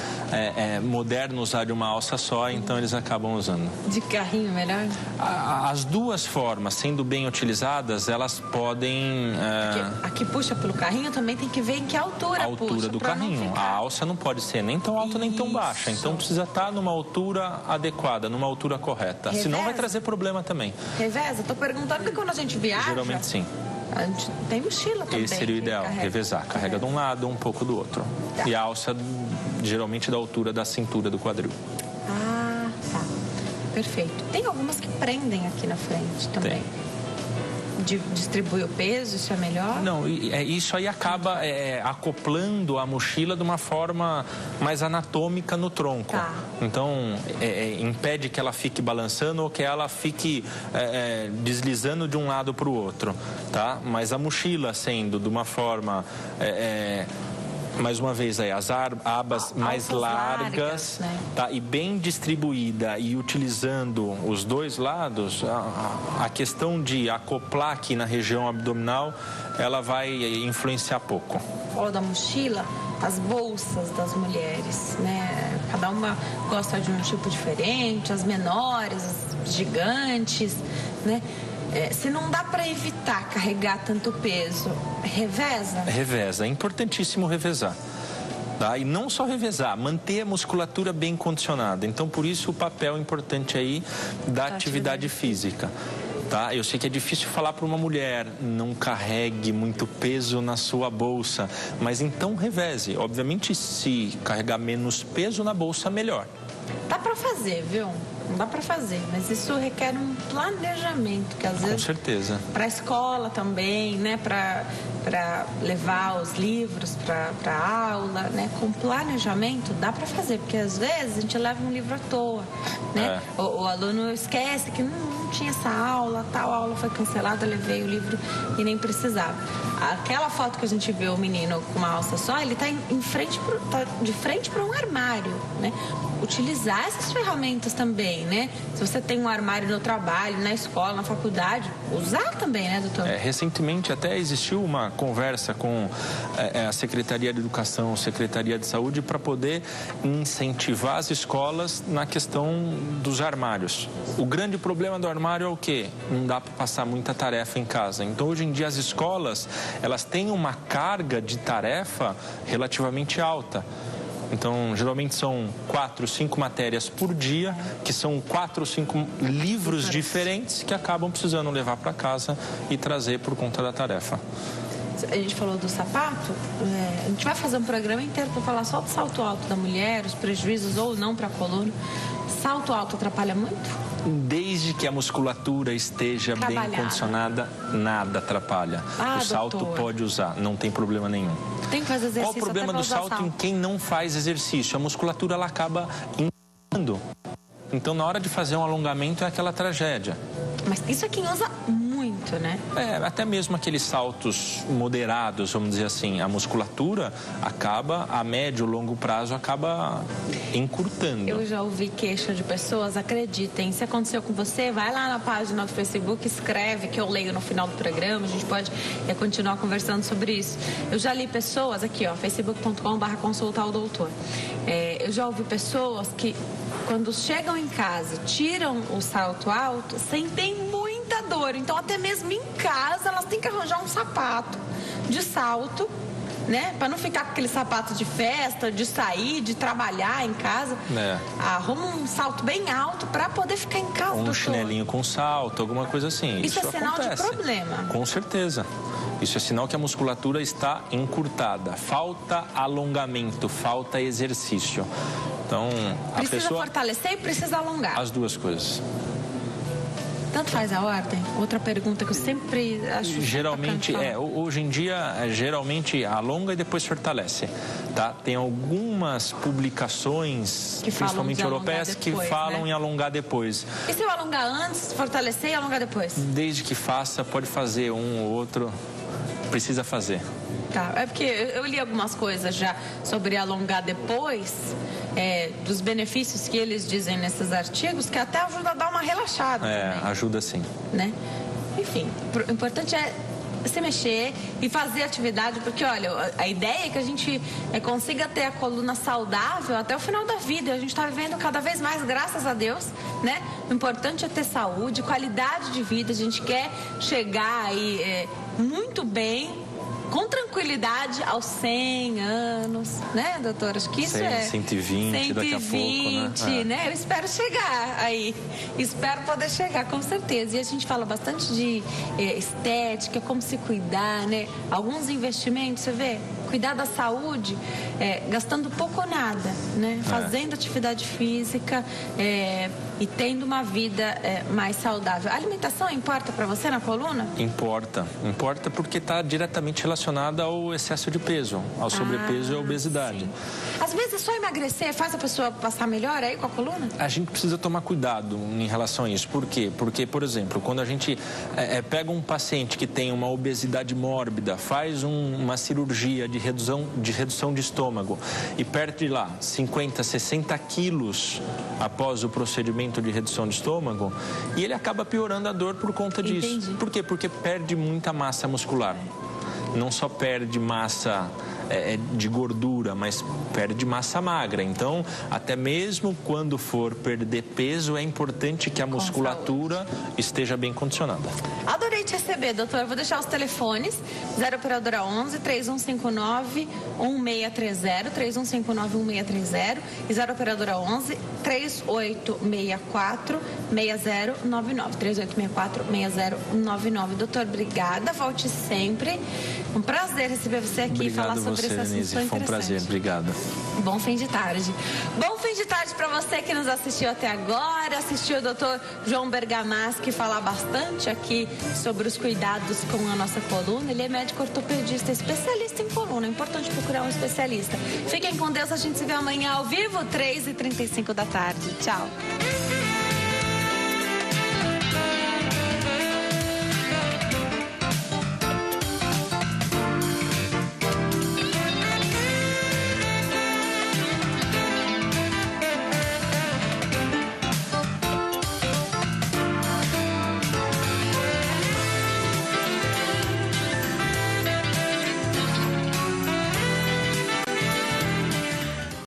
moderno usar de uma alça só, então eles acabam usando. De carrinho melhor? As duas formas, sendo bem utilizadas, elas podem... A que puxa pelo carrinho também tem que ver em que altura puxa. A altura do carrinho. A alça não pode ser nem tão alta nem tão baixa. Então precisa estar numa altura adequada, numa altura correta. Reveza? Senão vai trazer problema também. Reveza? Estou perguntando porque quando a gente viaja... Geralmente sim. A gente tem mochila também. Esse seria o ideal, revezar. Carrega de um lado, um pouco do outro. Tá. E a alça geralmente da altura da cintura do quadril. Ah, tá. Perfeito. Tem algumas que prendem aqui na frente também. Tem. Distribui o peso, isso é melhor? Não, isso aí acaba acoplando a mochila de uma forma mais anatômica no tronco. Tá. Então, impede que ela fique balançando ou que ela fique deslizando de um lado para o outro, tá? Mas a mochila sendo de uma forma... mais uma vez aí, as abas mais largas, né? Tá? E bem distribuída e utilizando os dois lados, a questão de acoplar aqui na região abdominal, ela vai influenciar pouco. Fala da mochila, as bolsas das mulheres, né? Cada uma gosta de um tipo diferente, as menores, as gigantes, né? Se não dá para evitar carregar tanto peso, reveza? Reveza, é importantíssimo revezar. Tá? E não só revezar, manter a musculatura bem condicionada. Então, por isso, o papel importante aí da atividade física. Tá? Eu sei que é difícil falar para uma mulher, não carregue muito peso na sua bolsa, mas então reveze. Obviamente, se carregar menos peso na bolsa, melhor. Dá para fazer, viu? Não dá para fazer, mas isso requer um planejamento, que às vezes... Com certeza. Para a escola também, né? Para levar os livros para a aula, né? Com planejamento dá para fazer, porque às vezes a gente leva um livro à toa, né? O aluno esquece que não tinha essa aula, tal aula foi cancelada, levei o livro e nem precisava. Aquela foto que a gente vê o menino com uma alça só, ele está de frente para um armário, né? Utilizar essas ferramentas também, né? Se você tem um armário no trabalho, na escola, na faculdade, usar também, né, doutor? Recentemente até existiu uma conversa com a Secretaria de Educação, Secretaria de Saúde, para poder incentivar as escolas na questão dos armários. O grande problema do armário é o quê? Não dá para passar muita tarefa em casa. Então, hoje em dia, as escolas, elas têm uma carga de tarefa relativamente alta. Então, geralmente são 4, 5 matérias por dia, que são 4 ou 5 livros diferentes que acabam precisando levar para casa e trazer por conta da tarefa. A gente falou do sapato, a gente vai fazer um programa inteiro para falar só do salto alto da mulher, os prejuízos ou não para a coluna. Salto alto atrapalha muito? Desde que a musculatura esteja bem condicionada, nada atrapalha. O salto pode usar, não tem problema nenhum. Tem que fazer exercício. Qual o problema do salto em quem não faz exercício? A musculatura ela acaba inflamando. Então, na hora de fazer um alongamento, é aquela tragédia. Mas isso é quem usa muito, né? Até mesmo aqueles saltos moderados, vamos dizer assim, a musculatura acaba, a médio e longo prazo, acaba encurtando. Eu já ouvi queixa de pessoas, acreditem, se aconteceu com você, vai lá na página do Facebook, escreve, que eu leio no final do programa, a gente pode continuar conversando sobre isso. Eu já li pessoas, aqui ó, facebook.com/consultar-o-doutor. Eu já ouvi pessoas que, quando chegam em casa, tiram o salto alto, sentem muita dor. Então, até mesmo em casa, elas têm que arranjar um sapato de salto, né? Para não ficar com aquele sapato de festa, de sair, de trabalhar em casa. Arruma um salto bem alto para poder ficar em casa. Um chinelinho com salto, alguma coisa assim. Isso é sinal de problema. Com certeza. Isso é sinal que a musculatura está encurtada. Falta alongamento, falta exercício. Então, precisa fortalecer e precisa alongar. As duas coisas. Tanto faz a ordem? Outra pergunta que eu sempre acho... Geralmente, hoje em dia, geralmente alonga e depois fortalece, tá? Tem algumas publicações, principalmente europeias, que falam em alongar depois. E se eu alongar antes, fortalecer e alongar depois? Desde que faça, pode fazer um ou outro, precisa fazer. Tá, é porque eu li algumas coisas já sobre alongar depois, dos benefícios que eles dizem nesses artigos, que até ajuda a dar uma relaxada. Também, ajuda sim. Né? Enfim, o importante é se mexer e fazer atividade, porque olha, a ideia é que a gente consiga ter a coluna saudável até o final da vida. A gente está vivendo cada vez mais, graças a Deus, né? O importante é ter saúde, qualidade de vida. A gente quer chegar aí muito bem, com tranquilidade, aos 100 anos, né, doutora? Acho que isso 120 daqui a pouco, né? Eu espero chegar aí. Espero poder chegar, com certeza. E a gente fala bastante de estética, como se cuidar, né? Alguns investimentos, você vê, cuidar da saúde, gastando pouco ou nada, né? Fazendo atividade física e tendo uma vida mais saudável. A alimentação importa para você na coluna? Importa porque está diretamente relacionada ao excesso de peso, ao sobrepeso e à obesidade. Sim. Às vezes só emagrecer faz a pessoa passar melhor aí com a coluna? A gente precisa tomar cuidado em relação a isso. Por quê? Porque, por exemplo, quando a gente pega um paciente que tem uma obesidade mórbida, faz uma cirurgia de redução de estômago e perde lá 50, 60 quilos após o procedimento de redução de estômago, e ele acaba piorando a dor por conta disso. Entendi. Por quê? Porque perde muita massa muscular. Não só perde massa de gordura, mas perde massa magra. Então, até mesmo quando for perder peso, é importante que a musculatura esteja bem condicionada. Adorei te receber, doutor. Eu vou deixar os telefones, 0 operadora 11 3159 1630, 3159 1630 e 0 operadora 11 3864 6099, 3864 6099. Doutor, obrigada, volte sempre. Um prazer receber você aqui e falar sobre esse assunto tão interessante. Foi um prazer, obrigado. Bom fim de tarde. Bom fim de tarde para você que nos assistiu até agora, assistiu o doutor João Bergamaschi falar bastante aqui sobre os cuidados com a nossa coluna. Ele é médico ortopedista, especialista em coluna. É importante procurar um especialista. Fiquem com Deus, a gente se vê amanhã ao vivo, 3h35 da tarde. Tchau.